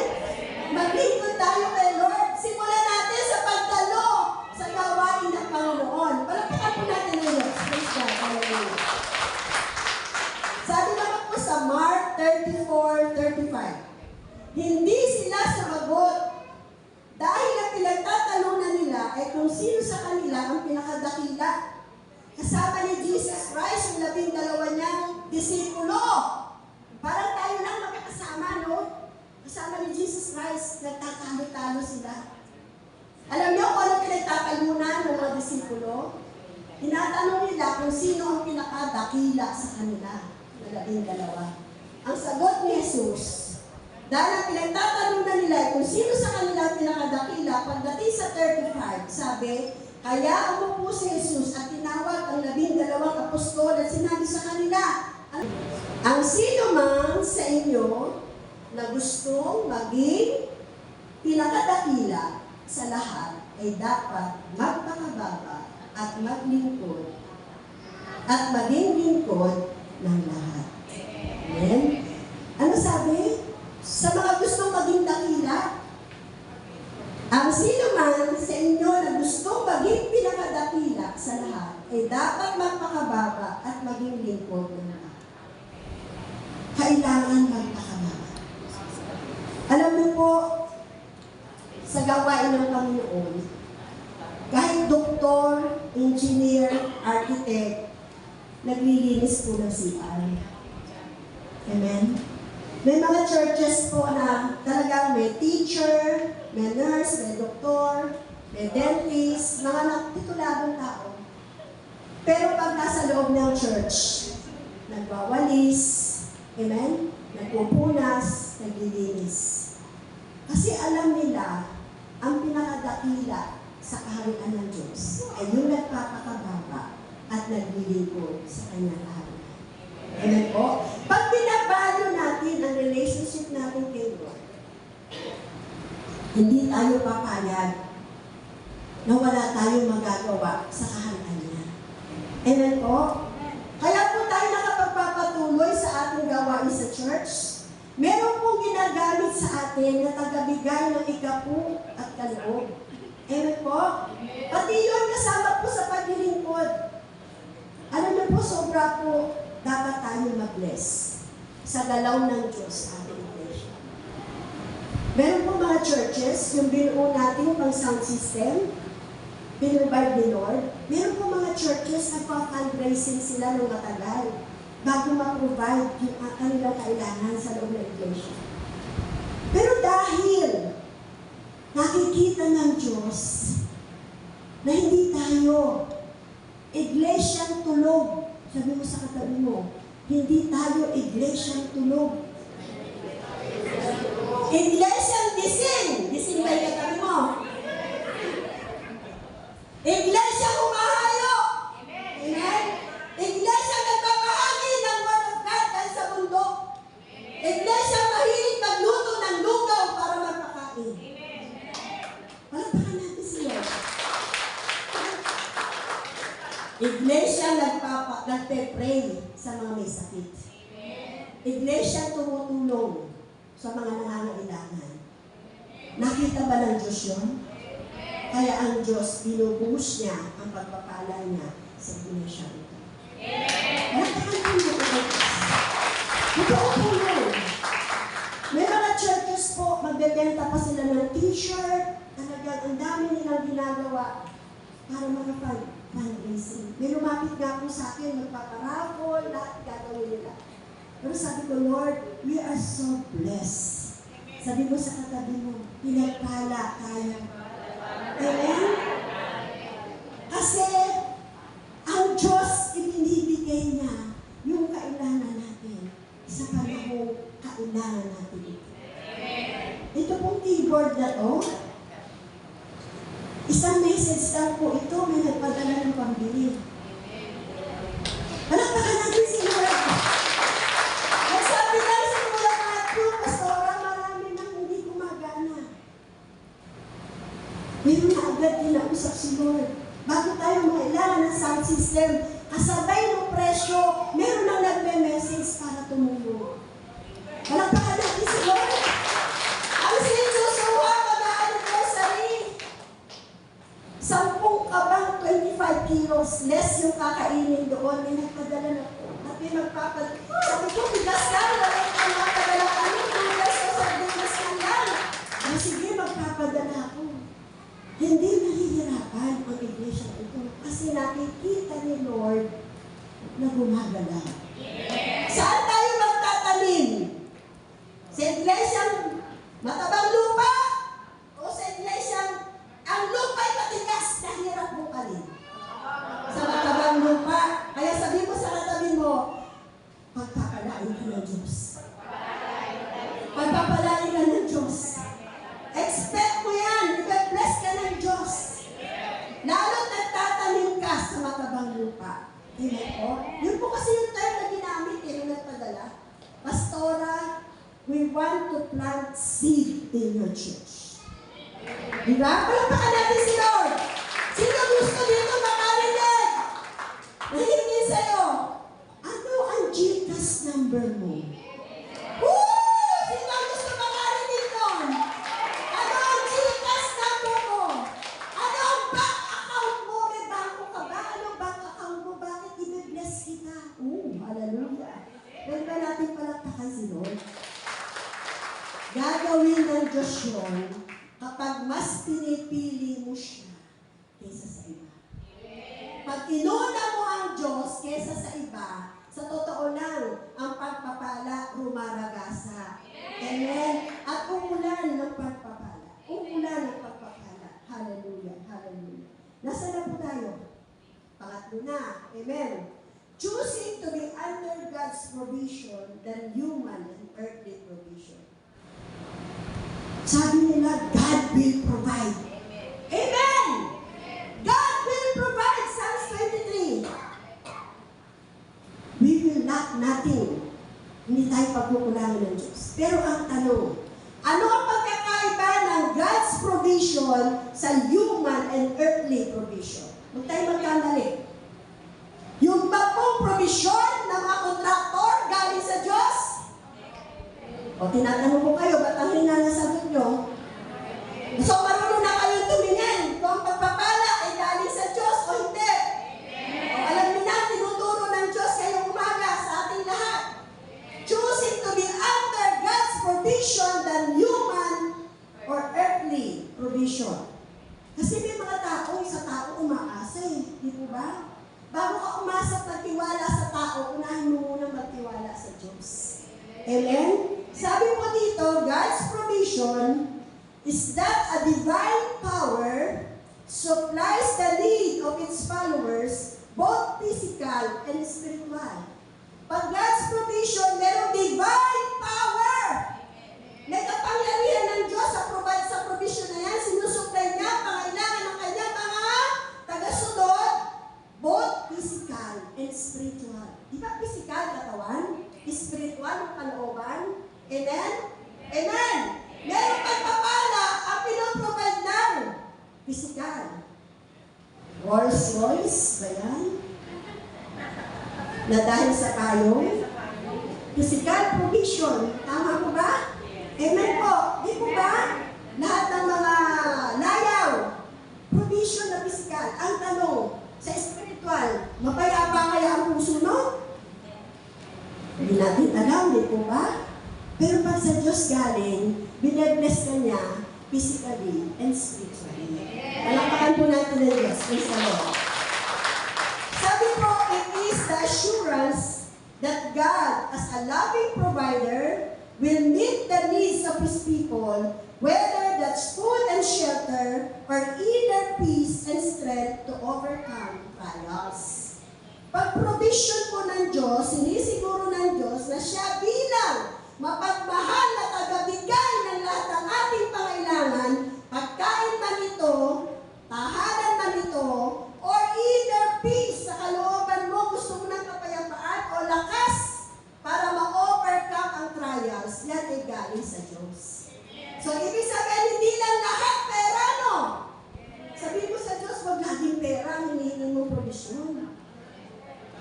Maglingkod tayo kay Lord. Simulan natin sa pagdalo sa gawain ng Panginoon. Palakpakan po natin ang Lord. Praise God. Hallelujah. Sabi naman po sa Mark 34:35, hindi sila sumagot dahil ang pinagtatalunan nila ay kung sino sa kanila ang pinakadakila. Kasama ni Jesus Christ, yung 12 niyang disipulo. Parang tayo lang magkakasama, no? Kasama ni Jesus Christ, nagtatalo-talo sila. Alam niyo kung ano pinagtatalunan ng mga disipulo? Tinatanong nila kung sino ang pinakadakila sa kanila, na 12. Ang sagot ni Jesus, dahil ang pinagtatalunan nila ay kung sino sa kanila ang pinakadakila, pagdating sa 35, sabi, kaya umupo si Jesus at tinawag ang 12 apostol at sinabi sa kanila, ang sino man sa inyo na gustong maging pinakadakila sa lahat ay dapat magpakababa at maglingkod at maging lingkod ng lahat. Amen? Ano sabi? Sa mga gustong maging dakila, ang sino man sa inyo na gustong maging pinakadakila sa lahat ay dapat magpakababa at maging lingkod ng lahat. Kailangan magpakababa. Alam mo po, sa gawain ng Panginoon, kahit doktor, engineer, architect, naglilinis po ng CR. Amen? May mga churches po na talagang may teacher, may nurse, may doktor, may dentist, mga tituladong tao. Pero pag nasa loob ng church, nagwawalis, amen? Nagpupunas, naglilinis. Kasi alam nila, ang pinakadakila sa kaharian ng Diyos ay yung nagpapakababa at naglilingkod sa kanyang kaharian. Amen po? Pag binabalyo natin ang relationship natin kay Lord, hindi tayo papayag na wala tayong magagawa sa kaharian niya. Amen po? Kaya po tayo nakapagpapatuloy sa ating gawain sa church. Meron pong ginagamit sa atin na tagabigay ng ikapu at kaloob. Amen po? Pati yun kasama po sa paglilingkod. Alam niyo po, sobra po dapat tayo mag-bless sa galaw ng Diyos sa ating iglesia. Meron po mga churches, yung binuo natin pang sound system, pinrovide ni Lord. Meron po mga churches na pa-fundraising sila ng matagal bago ma-provide yung kanilang kailangan sa loob ng iglesia. Pero dahil nakikita ng Diyos na hindi tayo iglesyang tulog, sabi mo sa katabi mo, hindi tayo iglesyang tulog. Iglesyang gising. Gising ba yung katabi mo? Iglesia humahayo. Amen? Iglesia nagpapahagi ng Word of God kahit sa mundo. Iglesia mahilig magluto ng lugaw para magpakain. Palakpakan natin siya. Iglesia nagpe-pray sa mga may sakit. Iglesia tumutulong sa mga nangangailangan. Nakita ba ng Diyos yun? Kaya ang Diyos, binubuhos niya ang pagpapala niya sa iglesia ito. Nakakatawa po ito. Totoo po yun. May mga churches po, magbebenta pa sila ng t-shirt. Talagang ang dami nilang ginagawa para mag-fundraising. May lumapit nga po sa akin, magpaparapol, lahat gagawin nila. Pero sabi ko, Lord, we are so blessed. Sabi mo sa katabi mo, pinagpala tayo. Amen? Kasi, ang Diyos, ibinibigay niya yung kailangan natin sa panahong kailangan natin ito. Ito pong keyboard na to, isang message lang po ito, may nagpadala ng pambili. Palakpakan natin si Lord. Nagsabi lang si Lord Matthew, Pastora, marami nang hindi gumagana. Meron na agad kinausap si Lord. Bago tayo mailangan ng sound system, kasabay ng presyo, meron nang nagme-message para tumulong. Palakpakan natin si Lord. Ang si Joshua, mag-anniversary. 10 kabang 25 kilos, less yung kakainin doon. May nagpadala na po. At may magpapadala. Sabi ko, bigas ka, magpapadala kami. 2 years o sa bigas ka lang. Sige, magpapadala ako. Hindi nahihirapan ang iglesia ito kasi nakikita ni Lord na gumagalaw. Saan tayo magtatanim? Sa iglesyang matabang lupa o sa iglesyang ang lupa'y matigas na hirap bukalin? Sa matabang lupa. Kaya sabi mo sa katabi mo, pagpapalain ka ng Diyos. Pagpapalain ka ng Diyos. Expect mo yan. I-bless ka ng Diyos. Lalo't nagtatanim ka sa matabang lupa. Amen po? Yun po kasi yung term na ginamit nung nagpadala. Pastora, we want to plant seed in your church. Diba? Palakpakan natin si Lord. Sino gusto dito makarinig? Nahihingi sa'yo. Ano ang GCash number mo? Sino gusto makarinig doon? Ano ang GCash number mo? Ano ang bank account mo? May bangko ka ba? Ano ang bank account mo? Bakit i-bless kita? Hallelujah. Pwede ba natin palakpakan si Lord? Gagawin ng Diyos yun kapag mas pinipili mo siya kaysa sa iba. Pag inuna mo ang Diyos kaysa sa iba, sa totoo lang, ang pagpapala rumaragasa. Amen? At umulan ng pagpapala. Umulan ng pagpapala. Hallelujah. Hallelujah. Nasaan na po tayo? Pangatlo na. Amen. Choosing to be under God's provision than human and earthly provision. Sabi nila, God will provide. Amen! God will provide. Psalms 23. We will lack nothing. Hindi tayo pagkukulangan ng Diyos. Pero ang tanong, ano ang pagkakaiba ng God's provision sa human and earthly provision? Huwag tayo magkamali. Yung ba pong provision ng mga kontraktor galing sa Diyos? O tinatanong ko kayo, ba't ang hina na sagot nyo? So marunong na kayo tumingin kung pagpapala ay galing sa Diyos o hindi. O alam niyo na, tinuturo ng Diyos ngayong umaga sa ating lahat. Choosing to be under God's provision than human or earthly provision. Kasi may mga tao, sa tao umaasa eh. Di po ba? Bago ka umasa at magtiwala sa tao, unahin mo munang magtiwala sa Diyos. Amen? Sabi po dito, God's provision is that a divine power supplies the need of its followers, both physical and spiritual. Pag God's provision, merong divine power. May kapangyarihan ng Diyos sa provision na yan. Sinusupply niya ang pangailangan ng kanyang mga tagasunod, both physical and spiritual. Di ba physical katawan? Spiritual ang kalooban? Amen? Amen! Merong pagpapala ang pinoprovide ng physical. Rolls Royce ba yan? Na dahil sa payong? Physical provision. Tama po ba? Amen po. Di po ba? Lahat ng mga layaw, provision na physical. Ang tanong, sa spiritual, mapayapa kaya ang puso no? Hindi natin alam, di po ba? Pero pag sa Diyos galing, binabless ka niya physically and spiritually. Palakpakan po natin ng Diyos. Praise the Lord. Sabi po, it is the assurance that God, as a loving provider, will meet the needs of His people, whether that's food and shelter, or inner peace and strength to overcome trials. Pag provision po ng Diyos, sinisiguro ng Diyos na siya bilang mapagmahal na tagabigay ng lahat ng ating pangailangan, pagkain man ito, tahanan man ito, or inner peace sa kalooban mo, gusto mo ng kapayapaan o lakas para ma-overcome ang trials, yan ay galing sa Diyos. So, ibig sabihin, hindi lang lahat pera, no? Sabihin mo sa Diyos, wag laging pera, hinihingi mo provision.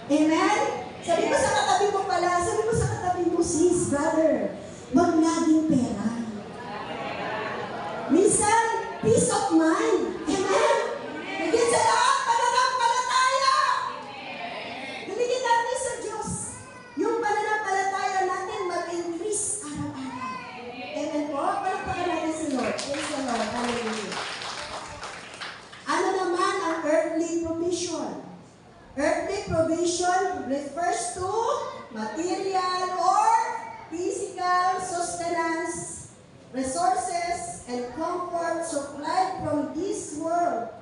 Amen? Sabi mo sa katabi mo pala, sabi mo sa katabi mo, sis, brother, wag laging pera. Minsan, peace of mind. Amen? Higit sa lahat, pananampalataya. Galigin natin sa Diyos. Yung pananampalataya natin mag-increase araw-araw. Amen po? Palakpakan natin si Lord. Praise the Lord. Hallelujah. Ano naman ang earthly provision? Earthly provision refers to material or physical sustenance, resources, and comfort supplied from this world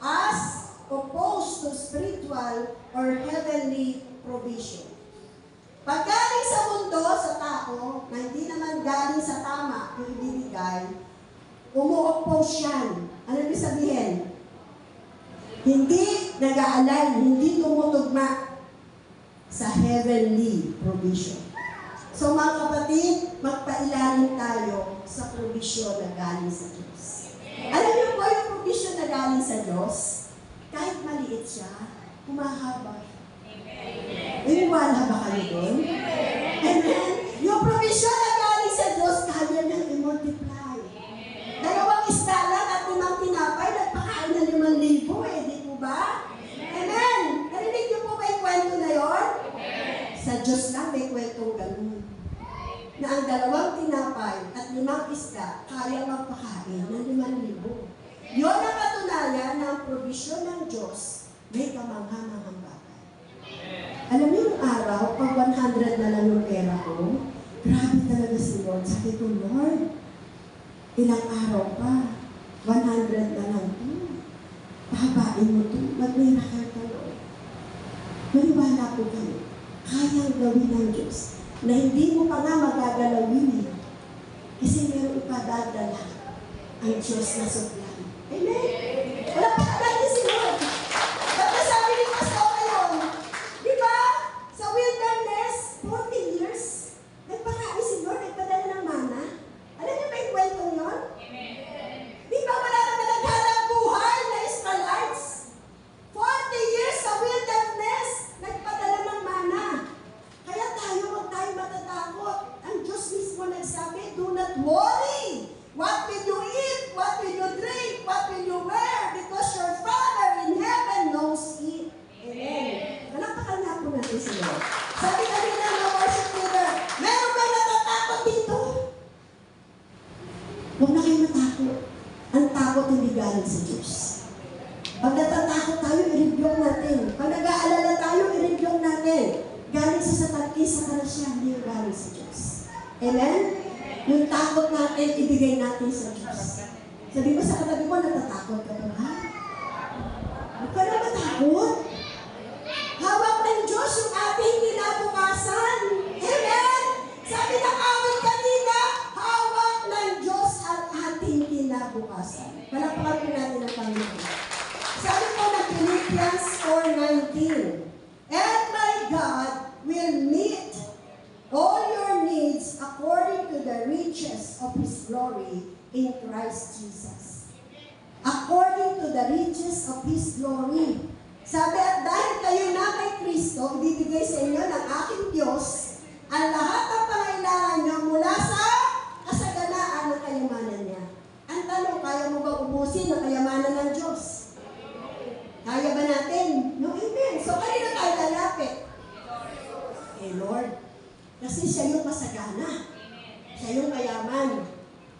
as opposed to spiritual or heavenly provision. Pag galing sa mundo, sa tao, na hindi naman galing sa tama yung ibibigay, umu-oppose yan. Ano ibig sabihin? Hindi nag-aalay, hindi tumutugma sa heavenly provision. So mga kapatid, magpailalim tayo sa provision na galing sa Diyos. Alam niyo po yung provision na galing sa Diyos, kahit maliit siya, humahaba. Iniwala ba kayo doon? Amen? Yung provision na galing sa Diyos, kaya nang i-multiply. 2 isda lang at 5 tinapay, nagpakain na 5,000 eh, di po ba? Amen! Narinig niyo po ba yung kwento na yon? Sa Diyos lang may kwentong ganun. Na ang 2 tinapay at 5 isda, kaya magpakain ng 5,000. Yon ang katunayan ng provision ng Diyos, may kamangha-manghang bagay. Alam niyo yung araw, pag 100 na lang yung pera ko, grabe talaga si Lord. Sabi ko, Lord, ilang araw pa, 100 na lang ito. Pahabain mo ito, mag-miracle ka, Lord. Maniwala po kayo, kayang gawin ng Diyos na hindi mo pa nga magagalawin. Kasi meron ipadadala ang Diyos na suplan. Amen? Wala pa natin si Lord. Ba't sabi ni Pastor ngayon? Di ba? Sa wilderness, 40 years, nagpakain si Lord, nagpadala ng mana. Alam niyo ba yung kwento yun? Di ba wala naman naghanap buhay na Israelites? 40 years sa wilderness, nagpadala ng mana. Kaya tayo, huwag tayo matatakot. Ang Diyos mismo nagsabi, do not worry. What will you eat? What will you drink? What will you wear? Because your Father in heaven knows it. Amen. Palakpakan nga po natin sila. Sabi kanina ng worship leader, meron bang natatakot dito? Huwag na kayo matakot. Ang takot hindi galing sa Diyos. Pag natatakot tayo, i-rebuke natin. Pag nag-aalala tayo, i-rebuke natin. Galing sa satangki, sa kanasya, hindi yung galing sa Diyos. Amen? Yung takot natin, ibigay natin sa Diyos. Sabi mo sa katabi mo, natatakot ka ba? Huwag ka na matakot. Hawak ng Diyos yung ating kinabukasan. Amen? Sabi ng awit kanina, hawak ng Diyos ang ating kinabukasan. Palakpakan po natin ang Panginoon. Sabi po ng Philippians 4:19, and my God will meet all your needs according to the riches of His glory in Christ Jesus. According to the riches of His glory. Sabi, at dahil kayo na kay Kristo, ibibigay sa inyo ng aking Diyos ang lahat ng pangailangan niyo mula sa kasaganaan ng kayamanan niya. Ang tanong, kaya mo ba ubusin ang kayamanan ng Diyos? Kaya ba natin? No, amen. So, kanino tayo lalapit? Lord. Kasi siya yung masagana. Siya yung mayaman.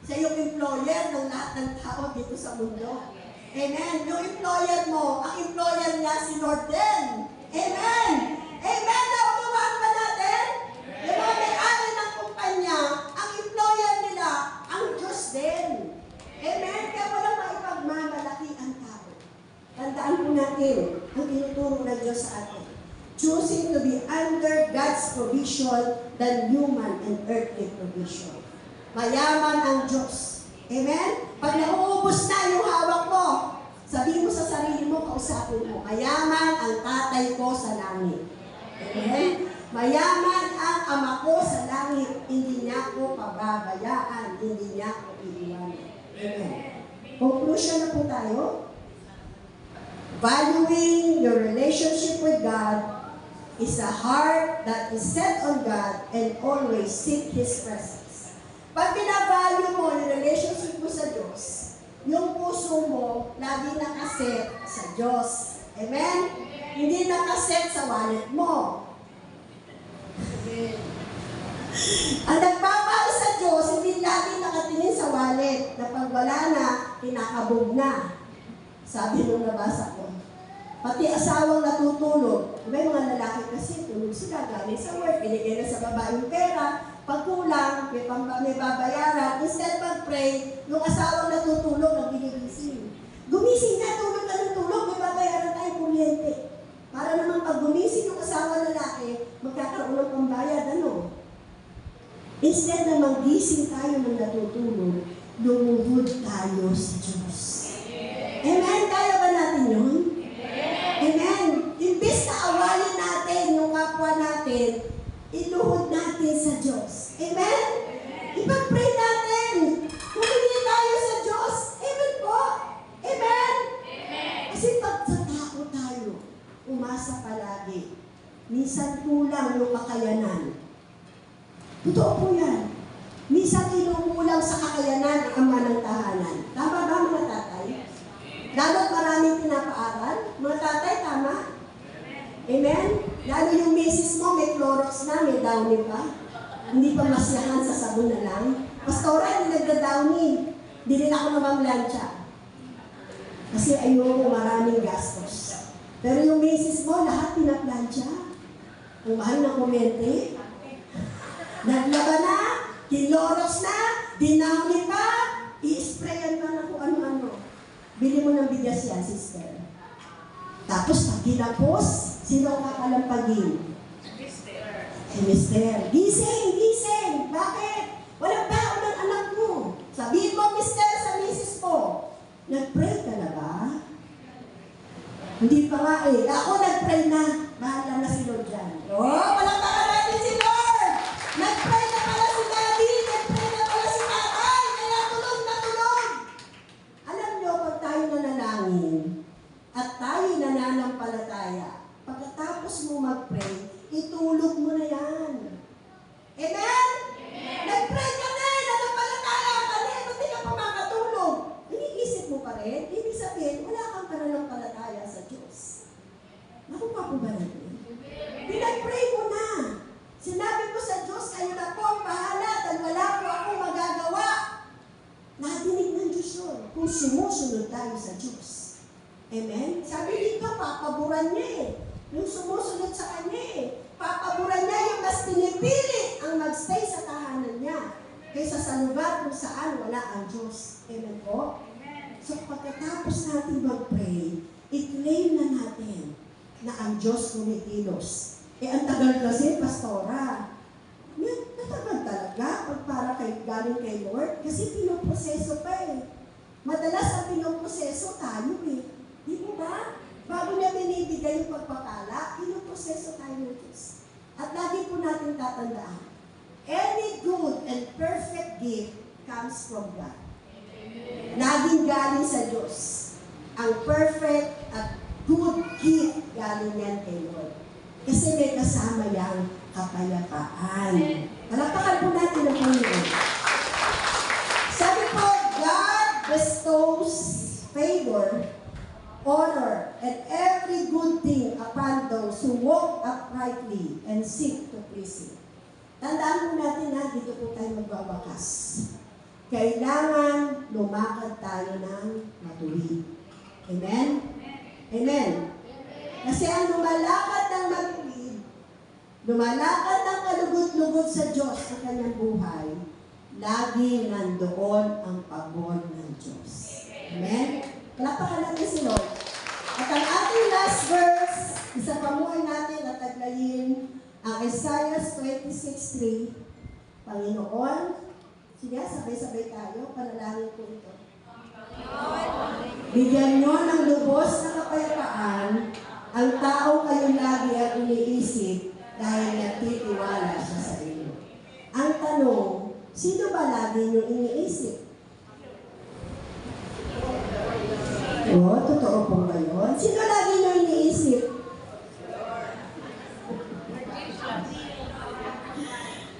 Siya yung employer ng lahat ng tao dito sa mundo. Amen. Yung employer mo, ang employer niya si Lord din. Amen. Amen. Nautumaan ba natin? Yung mga may-ari ng kumpanya, ang employer nila, ang Diyos din. Amen. Kaya walang maipagmamalaki ang tao. Tandaan po natin ang tinuturo ng Diyos sa atin. Choosing to be under God's provision than human and earthly provision. Mayaman ang Diyos. Amen? Pag nauubos na yung hawak mo, sabihin mo sa sarili mo, kausapin mo, mayaman ang tatay ko sa langit. Amen? Mayaman ang ama ko sa langit, hindi niya ako pababayaan, hindi niya ako iiwanan. Amen? Conclusion na po tayo. Valuing your relationship with God is a heart that is set on God and always seek His presence. Pag binavalue mo yung relationship mo sa Diyos, yung puso mo lagi nakaset sa Diyos. Amen? Hindi nakaset sa wallet mo. Amen. Ang nagpapahal sa Diyos, hindi lagi nakatingin sa wallet na pag wala na, kinakabog na. Sabi nung nabasa ko. Pati asawang natutulog. May mga lalaki kasi tulog sila galing sa work, binigay na sa babae yung pera. Pag kulang, may babayaran. Instead mag-pray, yung asawang natutulog na binigising. Gumising na, tulog ka ng tulog, may babayaran tayo kuryente. Para naman pag gumising yung asawa lalaki, magkakaroon ng pambayad, ano? Instead na magising tayo ng natutulog, lumuhod tayo sa Diyos. Amen? Kaya ba natin yun? Amen. Imbes na awayin natin yung kapwa natin, iluhod natin sa Diyos. Amen? Ipag-pray natin. Humingi tayo sa Diyos. Amen po. Amen? Kasi pag sa tao tayo, umasa palagi. Minsan kulang yung kakayanan. Totoo po yan. Minsan inuulang sa kakayanan ang ama ng tahanan. Tama ba mga tatay? Lalo't maraming pinapaaral. Mga tatay, tama? Amen? Lalo yung misis mo, may Clorox na, may Downy pa. Hindi pa masyahan sa sabon na lang. Pastora, hindi nagda-Downy. Hindi rin ako namamlansya. Kasi ayoko maraming gastos. Pero yung misis mo, lahat pinaplansya. Kung mahal na kumente, naglaba na, kinlorox na, dinawni pa, i-sprayan pa na kung ano-ano. Bili mo ng bigas yan, sister. Tapos pag ginapos, sino ang kakalampagin? Si mister. Gising! Gising! Bakit? Walang baon ng anak mo! Sabihin mo, mister, sa misis mo, nag-pray ka na ba? Hindi pa nga eh. Ako nag-pray na. Bahala na si Lord dyan. Oh, palakpakan natin si Lord! Nag-pray na pala si Daddy! Nag-pray na pala si Tatay! Kaya tulog na tulog! Alam nyo, pag tayo nanalangin at tayo nananampalataya, pagkatapos mo mag-pray, itulog mo na yan. Amen? Nag-pray ka na, nanampalataya ka na, ba't di ka pa makatulog? Iniisip mo pa rin, ibig sabihin, wala kang pananampalataya sa Diyos. Nakuha po ba natin? Pinag-pray mo na. Sinabi mo sa Diyos, kayo na po ang bahala dahil wala po akong magagawa. Nadinig ng Diyos yun kung sumusunod tayo sa Diyos. Amen? Sabi dito, papaburan niya eh. Yung sumusunod sa Kanya eh. Papaburan niya yung mas pinipili ang magstay sa tahanan niya kaysa sa lugar kung saan wala ang Diyos. Amen po? So pagkatapos natin mag-pray, i-claim na natin na ang Diyos kumikilos. Ang tagal kasi, Pastora. Natagal talaga pag para galing kay Lord kasi pinoproseso pa eh. Madalas ang pinoproseso tayo eh. Di mo ba? Bago niya binibigay yung pagpapala, pinoproseso tayo ng Diyos. At lagi po natin tatandaan, any good and perfect gift comes from God. Laging galing sa Diyos. Ang perfect at good gift galing yan kay Lord. Kasi may kasama yang kapayapaan. Palakpakan po natin ang Panginoon. Sabi po, God bestows favor, honor, and every good thing upon those who walk uprightly and seek to please Him. Tandaan po natin na dito po tayo magwawakas. Kailangan lumakad tayo ng matuwid. Amen? Amen? Kasi ang lumalakad ng matuwid, lumalakad ng kalugod-lugod sa Diyos sa kanyang buhay, lagi nandoon ang pabor ng Diyos. Amen? Palakpakan natin si Lord. At ang ating last verse, isa pamuhay natin at taglayin ang Isaiah 26:3. Panginoon, sige, sabay-sabay tayo, panalangin po ito. Bigyan nyo ng lubos na kapayapaan ang tao kayo lagi ang iniisip dahil nagtitiwala siya sa inyo. Ang tanong, sino ba lagi nyo iniisip? Oo, totoo po ba yun? Sino lagi nyo iniisip?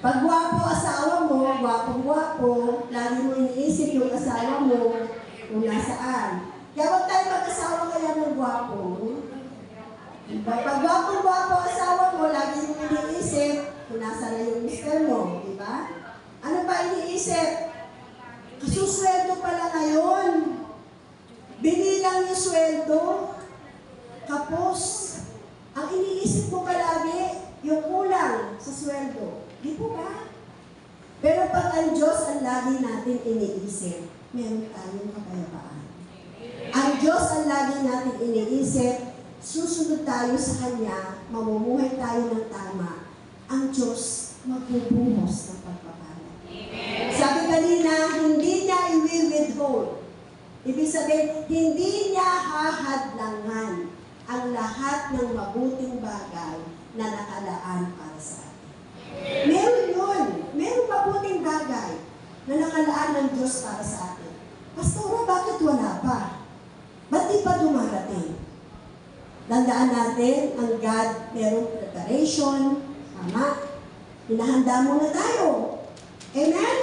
Pag gwapo asawa mo, gwapong-gwapo, lagi mo iniisip yung asawa mo kung nasaan. Kaya huwag tayo mag-asawa kaya ng gwapo. Pag gwapong-gwapo asawa mo, lagi mo iniisip kung nasa na yung mister mo, di ba? Ano ba iniisip? Kasusweldo pala ngayon. Binilang yung sweldo. Kapos. Ang iniisip mo palagi, yung kulang sa sweldo. Di po ba? Pero pag ang Diyos ang lagi natin iniisip, meron tayong kapayapaan. Ang Diyos ang lagi natin iniisip, susunod tayo sa Kanya, mamumuhay tayo ng tama, ang Diyos magbubuhos ng pagpapala. Sabi kanina, hindi niya i-withhold. Ibig sabihin, hindi niya hahadlangan ang lahat ng mabuting bagay na nakalaan para sa atin. Meron yun. Meron mabuting bagay na nakalaan ng Diyos para sa atin. Pastora, bakit wala pa? Ba't di pa dumarating? Tandaan natin, ang God merong preparation, tama. Hinahanda muna tayo. Amen?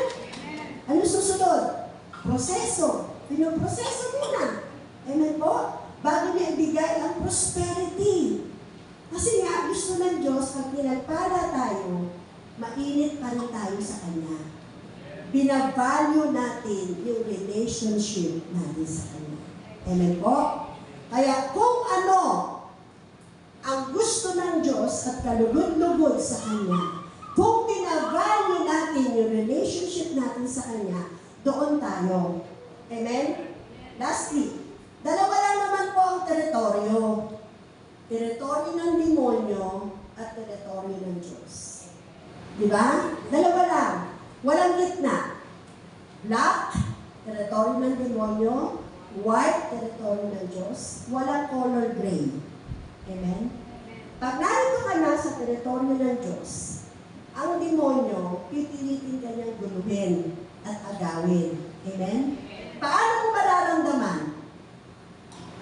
Ano susunod? Proseso. Pinoproseso muna. Amen po? Bago niya ibigay ang prosperity. Kasi nga, gusto ng Diyos, pag pinagpala tayo, mainit pa rin tayo sa Kanya. Binavalue natin yung relationship natin sa Kanya. Amen po? Kaya kung ano ang gusto ng Diyos at kalugod-lugod sa Kanya, kung binavalue natin yung relationship natin sa Kanya, doon tayo. Amen? Lastly, dalawa lang naman po ang teritoryo. Teritoryo ng demonyo at teritoryo ng Diyos. Di ba? Dalawa lang. Walang gitna. Black Teritoryo ng demonyo, white teritoryo ng Diyos, walang color gray. Amen? Pag narito ka na sa teritoryo ng Diyos, ang demonyo, pipilitin ka niyang guluhin at agawin. Amen? Paano mo mararamdaman?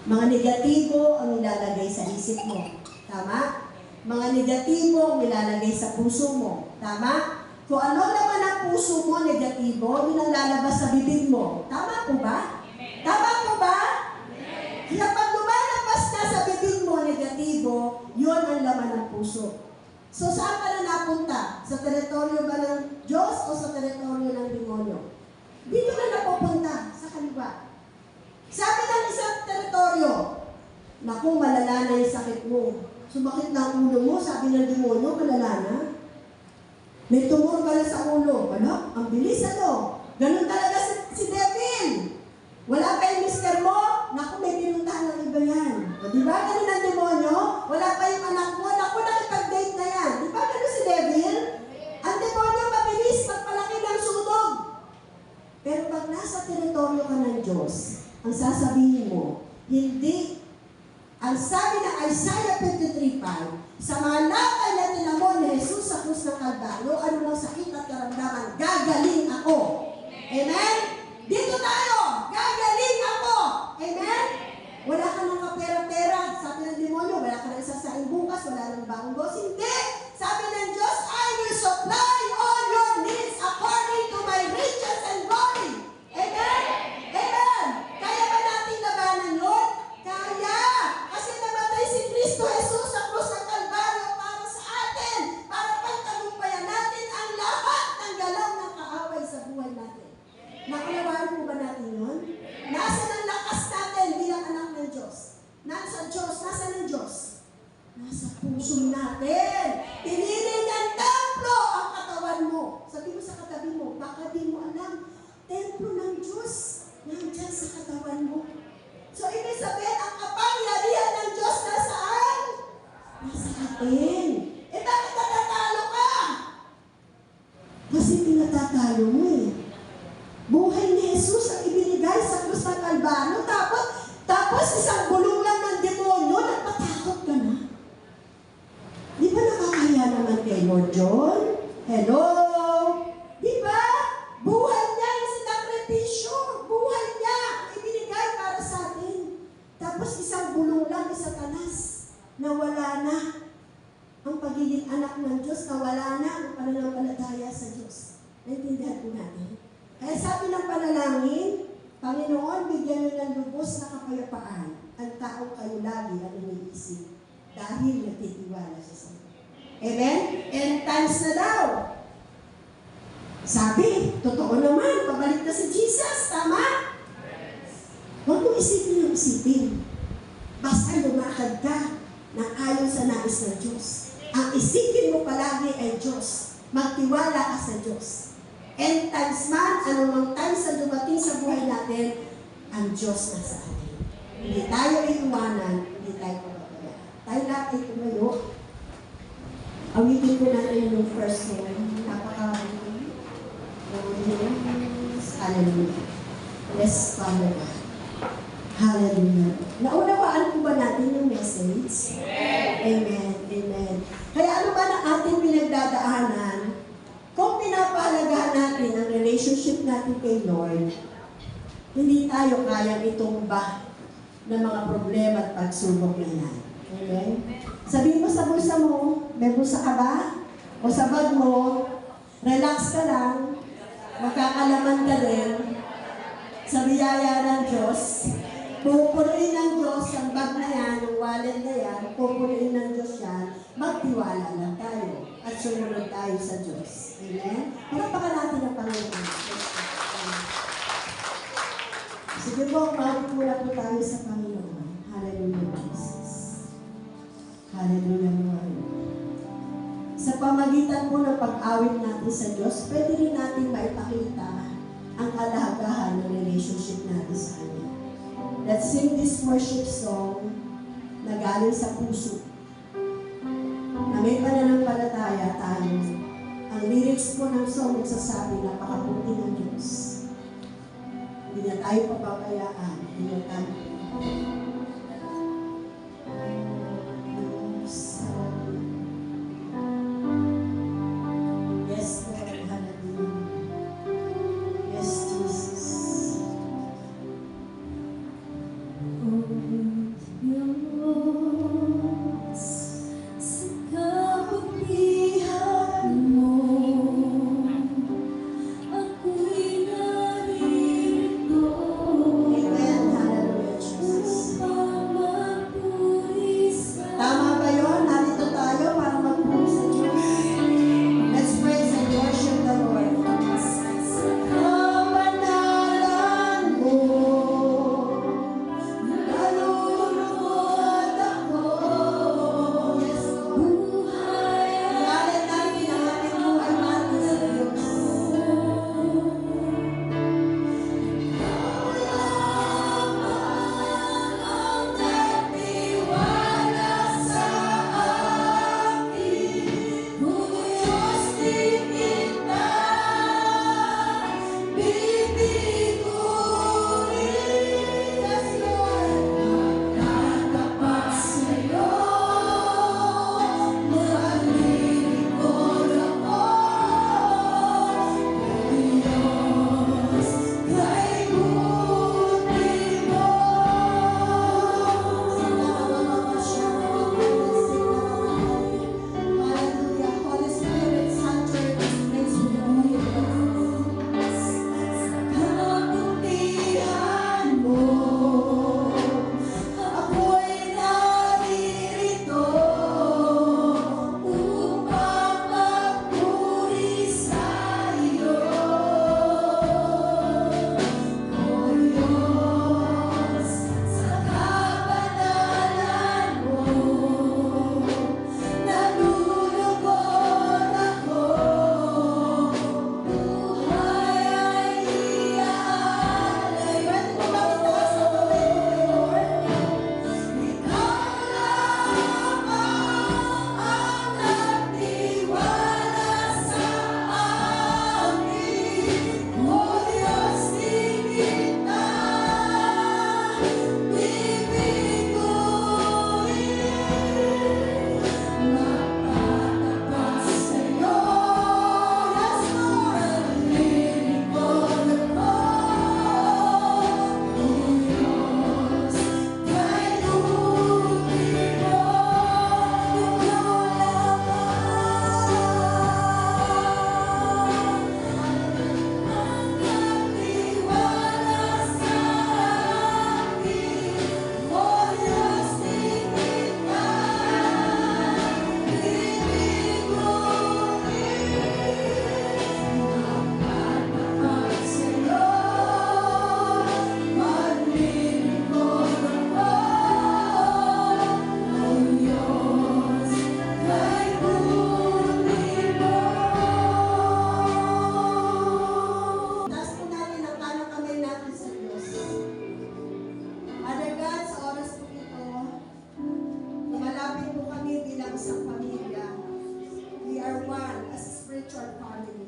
Mga negatibo ang nilalagay sa isip mo. Tama? Mga negatibo ang nilalagay sa puso mo. Tama? Kung ano naman ang puso mo negatibo, yun ang lalabas sa bibig mo. Tama po ba? Tama po ba? Kaya pag lumalabas na sa bibig mo negatibo, yun ang laman ng puso. So saan ka na napunta? Sa teritoryo ba ng Diyos o sa teritoryo ng demonyo? Dito na napupunta, sa kaliwa. Sabi ng isang teritoryo, naku, malala na yung sakit mo. Sumakit na ang ulo mo, sabi ng demonyo, malala na. May tumor ka na sa ulo. Ano? Ang bilis ano? Ganun talaga si Devil. Wala pa yung mister mo, naku, may pinuntahan ng iba yan. O diba? Ganun ang demonyo? Wala pa yung anak mo, naku, nakipag-date na yan. Diba ganun si Devil? Ang demonyo mabilis, pagpalaki ng sunog. Pero pag nasa teritoryo ka ng Diyos, ang sasabihin mo, hindi. Ang sabi ng Isaiah 53:5, sa mga lakay na tinamon ni Jesus sa krus ng Kalbaryo, ano lang sakit at karamdaman, gagaling ako. Amen? Dito tayo, gagaling ako. Amen? Wala ka ng kapera-pera. Sabi ng demonyo, wala ka ng isasaing bukas, wala ng bagong boss. Hindi! Sabi ng Diyos, I will supply all your needs according to my riches and glory. Amen? Amen! Kaya ba natin labanan yun? Kaya! Kasi namatay si Kristo Jesus sa krus ng Kalbaryo para sa atin, para pagtagumpayan natin ang lahat ng galaw ng kaaway sa buhay natin. Nakunawain po ba natin yun? Nasaan ang lakas natin bilang anak ng Diyos? Nasa Diyos, nasa ng Diyos? Nasa puso natin. Pinili niyang templo ang katawan mo. Sabi mo sa katabi mo, baka di mo alam, templo ng Diyos, nandyan sa katawan mo. So, ibig sabihin, ang kapangyarihan ng Diyos nasaan? Nasa atin. Eh, bakit natatalo ka? Kasi pinatatalo mo eh. Buhay ni Jesus ang ibinigay sa krus ng Kalbaryo, tapos isang bulong lang ng demonyo, nagpatakot ka na. Di ba nakakaya naman kay Lord John? Hello? Di ba? Buhay niya yung sinakripisyo. Buhay niya ang ibinigay para sa atin. Tapos isang bulong lang ni Satanas, nawala na ang pagiging anak ng Diyos, nawala na ang pananampalataya sa Diyos. Naintindihan po natin. Kaya sabi ng panalangin, Panginoon, bigyan niyo ng lubos na kapayapaan ang taong kayo lagi ang iniisip dahil nagtitiwala siya sa iyo. Amen? End times na daw. Sabi, totoo naman, pabalik na si Jesus, tama? Huwag mo isipin ng isipin. Basta lumakad ka ng ayon sa nais ng Diyos. Ang isipin mo palagi ay Diyos. Magtiwala ka sa Diyos. End times man, anumang times na dumating sa buhay natin, ang Diyos na sa atin. Hindi tayo iiwanan, hindi tayo papabayaan. Tayo lahat ay tumayo. Awitin ko natin yung first one. Napaka-hallelujah. Yes, Father God. Hallelujah. Naunawaan po ba natin yung message? Amen. Amen. Kaya ano ba na ating pinagdadaanan? Kung pinapahalagahan natin ang relationship natin kay Lord, hindi tayo kayang itumba ng mga problema at pagsubok na yan. Amen? Sabihin mo sa bulsa mo, may bulsa ka ba? O sa bag mo, relax ka lang, magkakalaman ka din sa biyaya ng Diyos. Pupunuin ng Diyos ang bag na yan, yung wallet na yan, pupunuin ng Diyos yan, magtiwala lang tayo at sumunod tayo sa Diyos. Amen? Palapakan natin ang Panginoon. Sige po, maulit muna po tayo sa Panginoon. Hallelujah, Jesus. Hallelujah, Lord. Sa pamagitan po ng pag-awit natin sa Diyos, pwede rin natin maipakita ang kalahagahan ng relationship natin sa Kanya. Let's sing this worship song na galing sa puso. Na may pananampalataya tayo. Ang lyrics po ng song nagsasabi, napakabuti ng Diyos. Hindi tayo pababayaan. Ingatan. Yes, Lord. Hallelujah. Yes, Jesus. Diyos, sa kabutihan mo, ako'y naririto Amen. Hallelujah, Jesus. upang magpuri sa Tama ba yun? Narito tayo para magpuri sa Diyos. Let's praise and worship the Lord. Kabanalan mo, nalulungkot ako. Yes, Lord. buhay Ngalan namin ang ating buhay natin sa Diyos. ang nagtiwala sa akin. O Diyos, di kita bibiguin. Yes, Lord. Magtatapat sa'yo, maglilingkod ako. O Diyos, kay buti mo. Hallelujah. Holy Spirit, saturate this place with your Holy Ghost. Kabutihan mo, ako'y naririto upang magpuri sa iyo. O Diyos, sa kabanalan mo, nalulungkot ako. Buhay ay iaalay. Pwede mo ba itaas ang kamay mo kay Lord? Ikaw lamang ang nagtiwala sa akin. O Diyos, di kita bibiguin. Magtatapat sa'yo, yes, Lord, maglilingkod ako. O Diyos, kay buti mo, ikaw lamang ang nagtiwala sa akin. O Diyos, di kita bibiguin. Magtatapat sa'yo, maglilingkod ako. O Diyos, kay buti mo. Taas po natin ang kanang kamay natin sa Diyos. Father God, sa oras po ito, lumalapit po kami bilang isang pamilya. We are one as a spiritual family.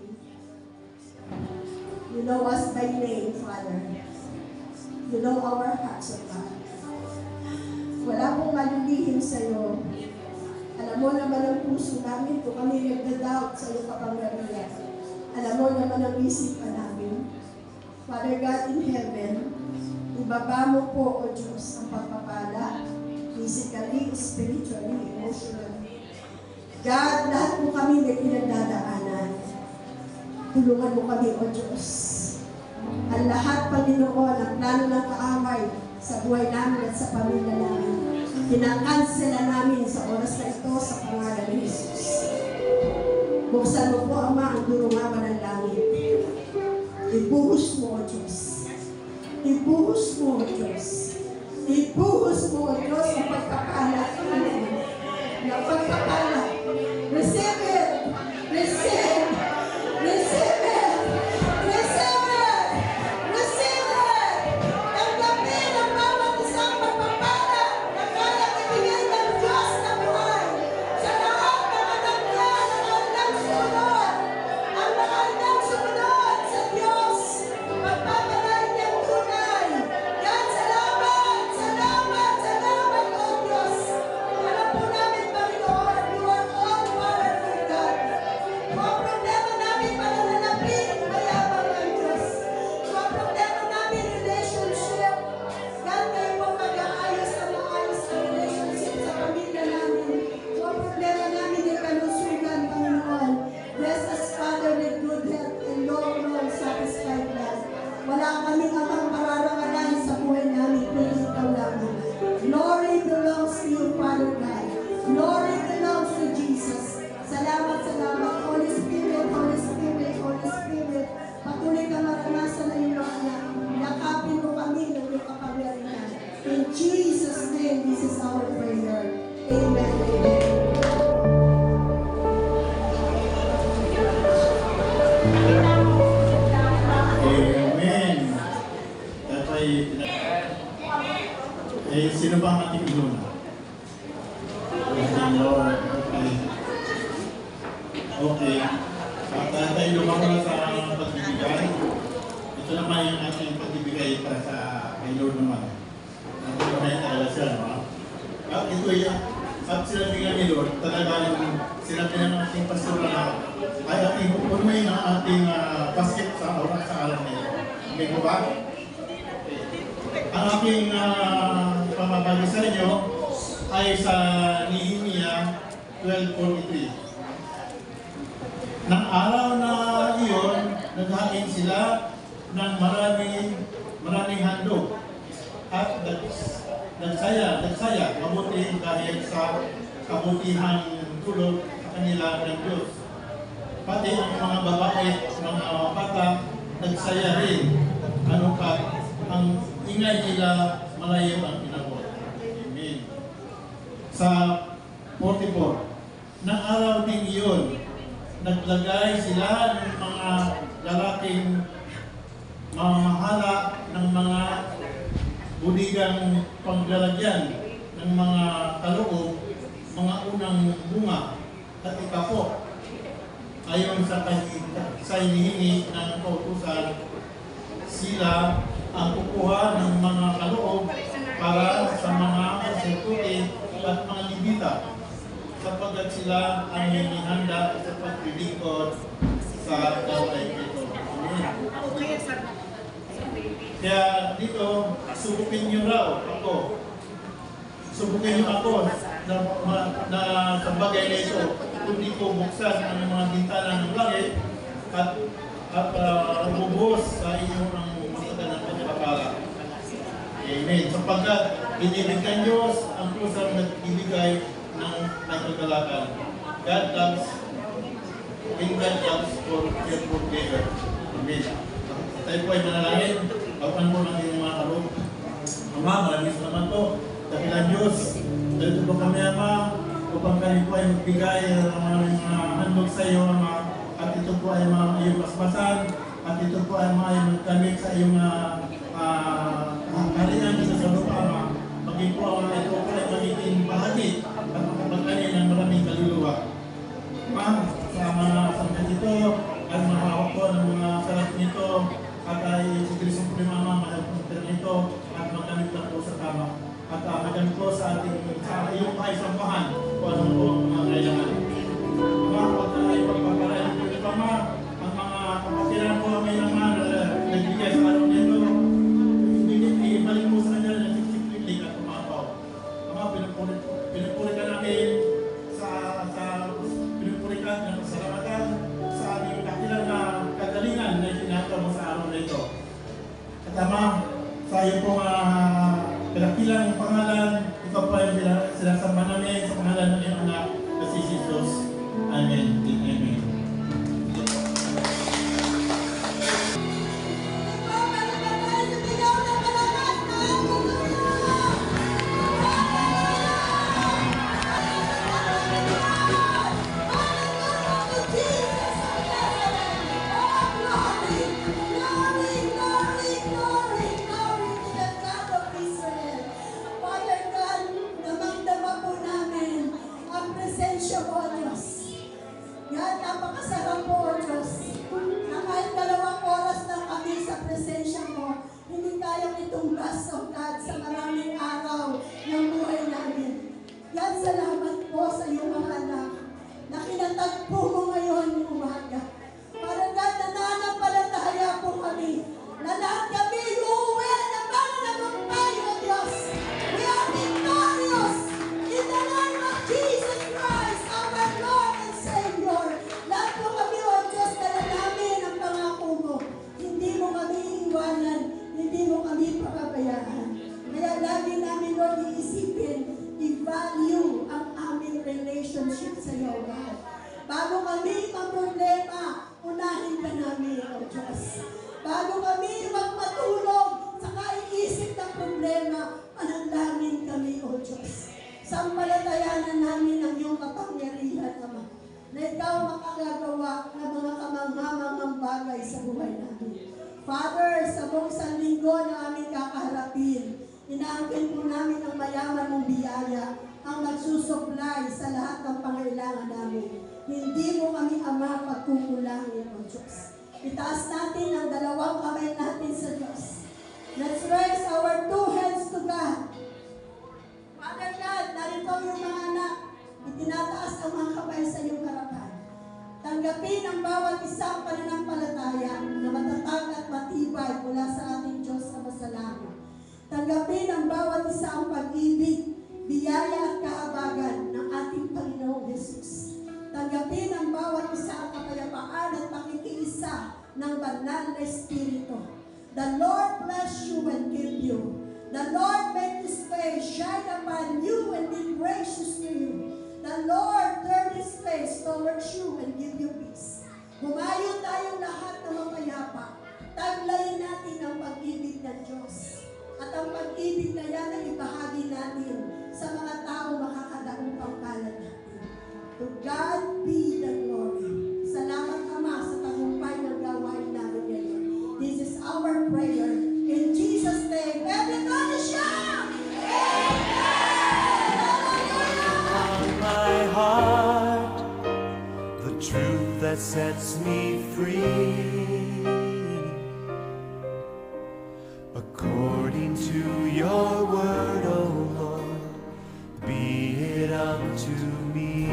You know us by name, Father. You know our hearts, O God. Wala pong malulihim sa iyo. Alam mo naman ang puso namin kung kami nagda-doubt sa iyong kapangyarihan. Alam mo naman ang isipan namin. Father God in heaven, ibaba mo po, O Diyos, ang pagpapala, physically, spiritually, emotionally. God, lahat po kami may pinagdadaanan. Tulungan mo kami, O Diyos. Ang lahat, Panginoon, ang plano ng kaaway sa buhay namin at sa pamilya namin, kinakansela namin sa oras na ito sa pangalan ni Jesus. Buksan mo po, Ama, ang durungawan ng langit. Ibuhos mo, O Diyos. Ibuhos mo, O Diyos. Ibuhos mo, O Diyos, ang pagpapala. Ang pagpapala. Receive it! Receive! Receive it! Receive it! Receive it! Tanggapin ang bawat isang pagpapala na kayang ibigay ng Diyos na buhay sa lahat ng anak niya na handang sumunod. Ang mga handang sumunod sa Diyos, magpapalain niyang tunay Amen. Tapos sino ba ang ating inuna? Ating Lord. Okay. Okay. At tayo lumamang sa pagbibigay. Ito naman yung ating pagbibigay para sa kay Lord naman. Ito naman yung talaga siya, no? At ito yung at sinabi nga ni Lord, talagang sinabi ng ating pastor na ay ating pupunuin ang ating basket sa araw na ito. Okay po ba? Ang aking pamabagi sa inyo ay sa Nehemiah 12:43. Nang araw na iyon, naghain sila ng maraming handog at nagsaya, mabuti dahil sa kabutihang tulog sa kanila ng Diyos. Pati ang mga babae, mga bata, nagsaya rin. Ano pa, ang ingay nila malayo ang pinabot. Amen. Sa 44, nang araw din iyon, naglagay sila ng mga lalaking mamamahala ng mga budigang panglalagyan ng mga kaloob, mga unang bunga at ikapo. Ayon sa hinihingi ng kautusan, sila ang kukuha ng mga kaloob para sa mga saserdote at mga libita, sapagkat sila ang hinihanda sa paglilingkod sa gawain ito. Amen. Kaya dito, subukin niyo raw ako. Subukin niyo ako na sa bagay na ito, kundi ko buksan ang mga bintana ng langit at bubuhos sa inyo ang masaganang pagpapala. Amen. Sapagkat inibig ng Diyos ang kusang nagbibigay ng kagalakan. God loves, when God loves for cheerful giver. Amen. Tayo po ay manalangin. Pagpan po ng inyong mga kaloob. Ama, maraming salamat po. Dakilang Diyos, dito po kami, Ama, upang kami po ay magbigay ng mga handog sa iyo, Ama. At ito po ay mga iyong basbasan. At ito po ay mga iyong magkamit sa iyong kaharian dito sa lupa, Ama. Maging po ang ito po ay magiging bahagi at makapagkanin ng maraming kaluluwa. Ama, sa mga sangkat ito, at mga hawak po ng mga salat nito, at ay Kristo po ni Mama, mahal nito, at magkamit lang po sa tama. At magamit po sa ating sa iyong maisambahan kung anong po ang mga kailangan. Mga huwag na ay pagpapalayan po ito, Mama, ang mga kapatiran po ang may naman nagbigay sa araw nito, ibalik po sa kanila na siksiklik at umapaw. Ama, pinupuri ka namin pinupuri ka ng pasalamatan sa aming kakilang na kagalingan na itinataw mo sa araw na ito. At Ama, sa iyo pong pinakilang pangalan, ikaw pa yung sinasamba namin sa pangalan ng iyong anak na si Jesus. Amen. Amen. Sampalatayanan namin ang iyong kapangyarihan, Ama, na ikaw makakagawa ng mga manghamanghang bagay sa buhay namin. Father, sa buong isang linggo na aming kakaharapin, inaangkin po namin ang mayaman mong biyaya, ang magsusupply sa lahat ng pangailangan namin. Hindi mo kami, Ama, pagkukulangin, O Diyos. Itaas natin ang dalawang kamay natin sa Diyos. Let's raise our two hands to God. Father God, narito yung mga anak, itinataas ang mga kamay sa iyong harapan. Tanggapin ang bawat isang pananampalataya na matatag at matibay mula sa ating Diyos na masalangit. Tanggapin ang bawat isang pag-ibig, biyaya at kahabagan ng ating Panginoong Jesus. Tanggapin ang bawat isang kapayapaan at pakikiisa ng banal na Espiritu. The Lord bless you and keep you. The Lord make His face shine upon you and be gracious to you. The Lord turn His face towards you and give you peace. Humayo tayong lahat na mapayapa. Taglayin natin ang pag-ibig ng Diyos. At ang pag-ibig na yan ay ibahagi natin sa mga tao makakadaong pangpalad natin. To God be the glory. Salamat, Ama, sa tagumpay ng gawain namin ngayon. This is our prayer. In Jesus' name, everybody shout! On my heart, the truth that sets me free. According to your word, O Lord, be it unto me.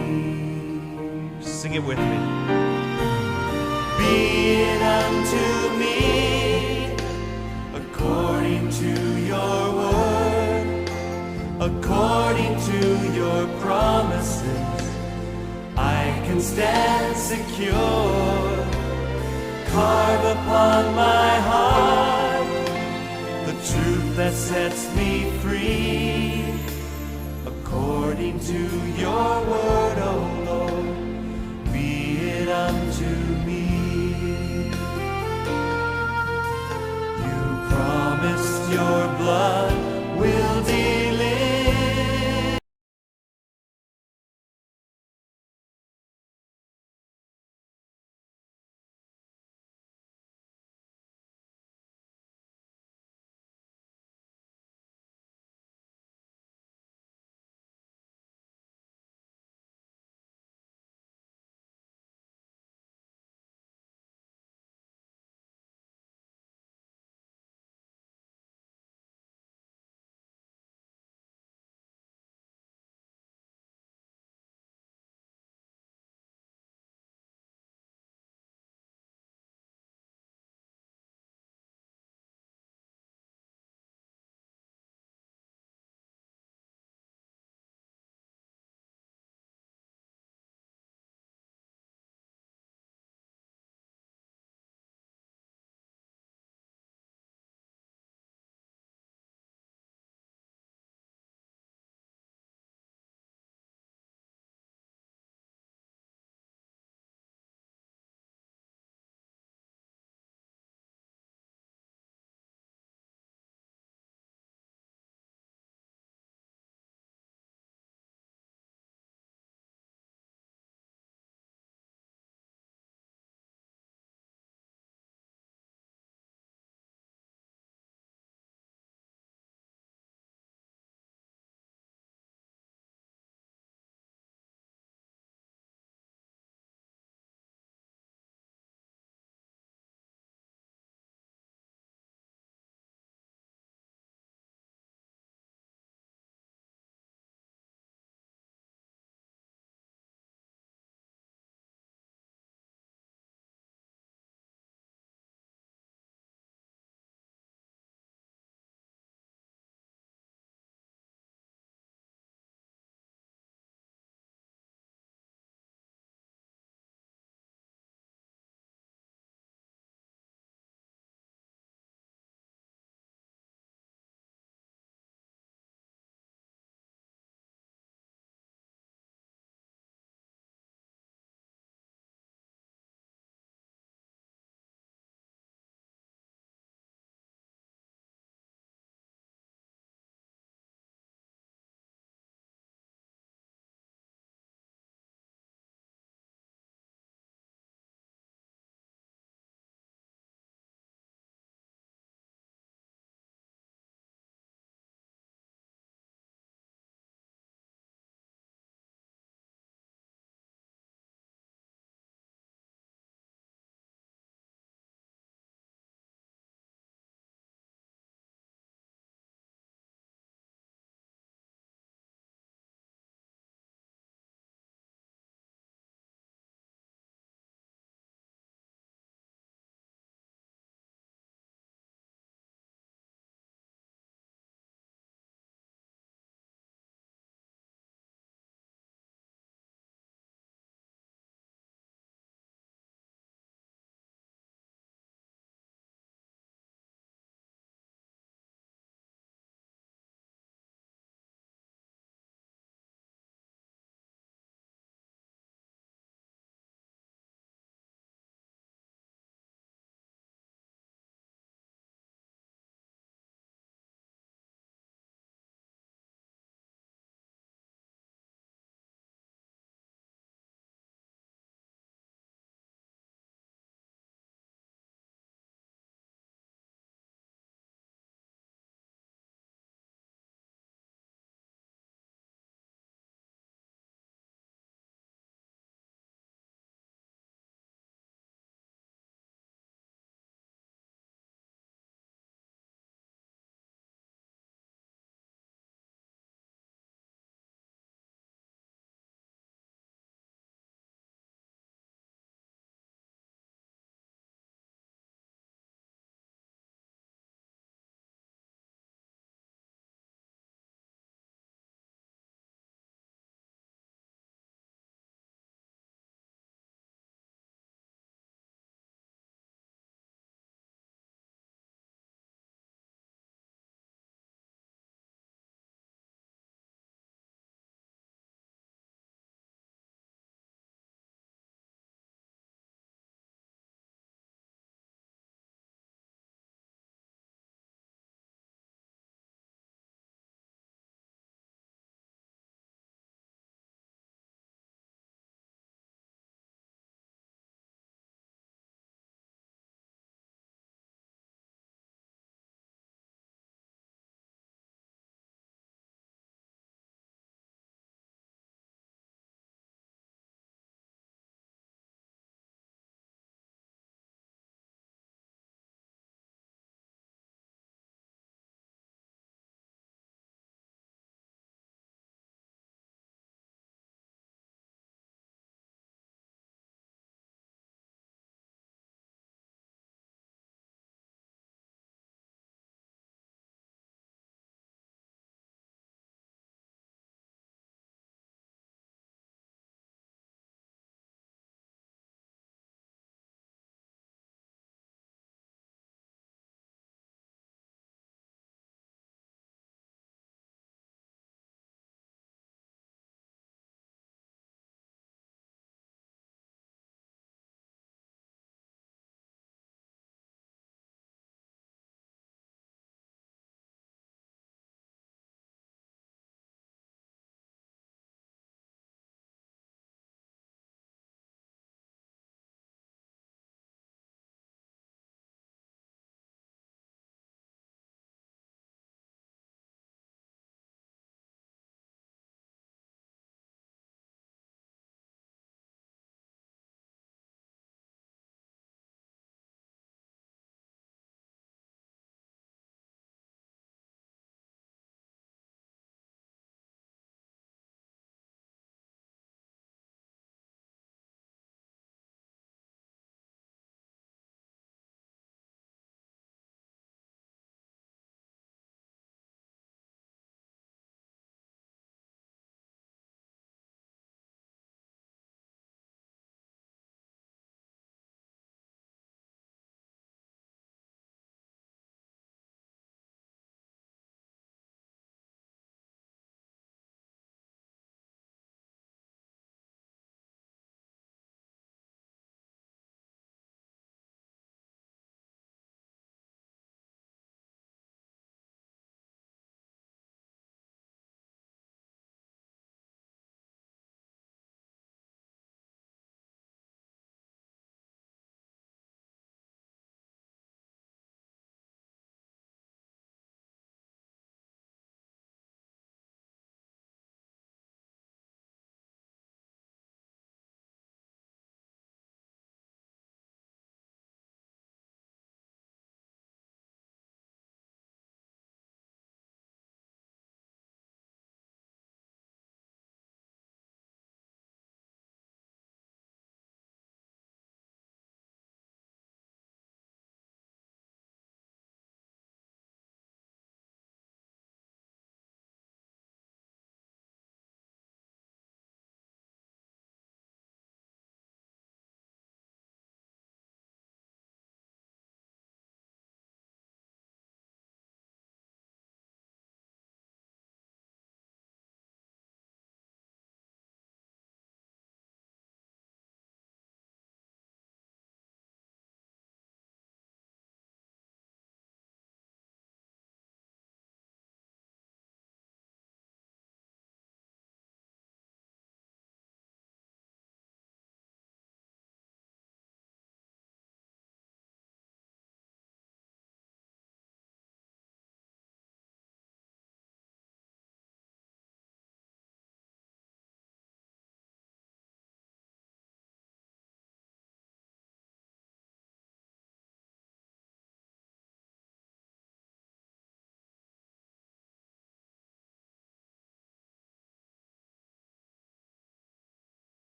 Sing it with me. Be it unto me, according to your word, according to your promises, I can stand secure. Carve upon my heart the truth that sets me free, according to your word, O Lord.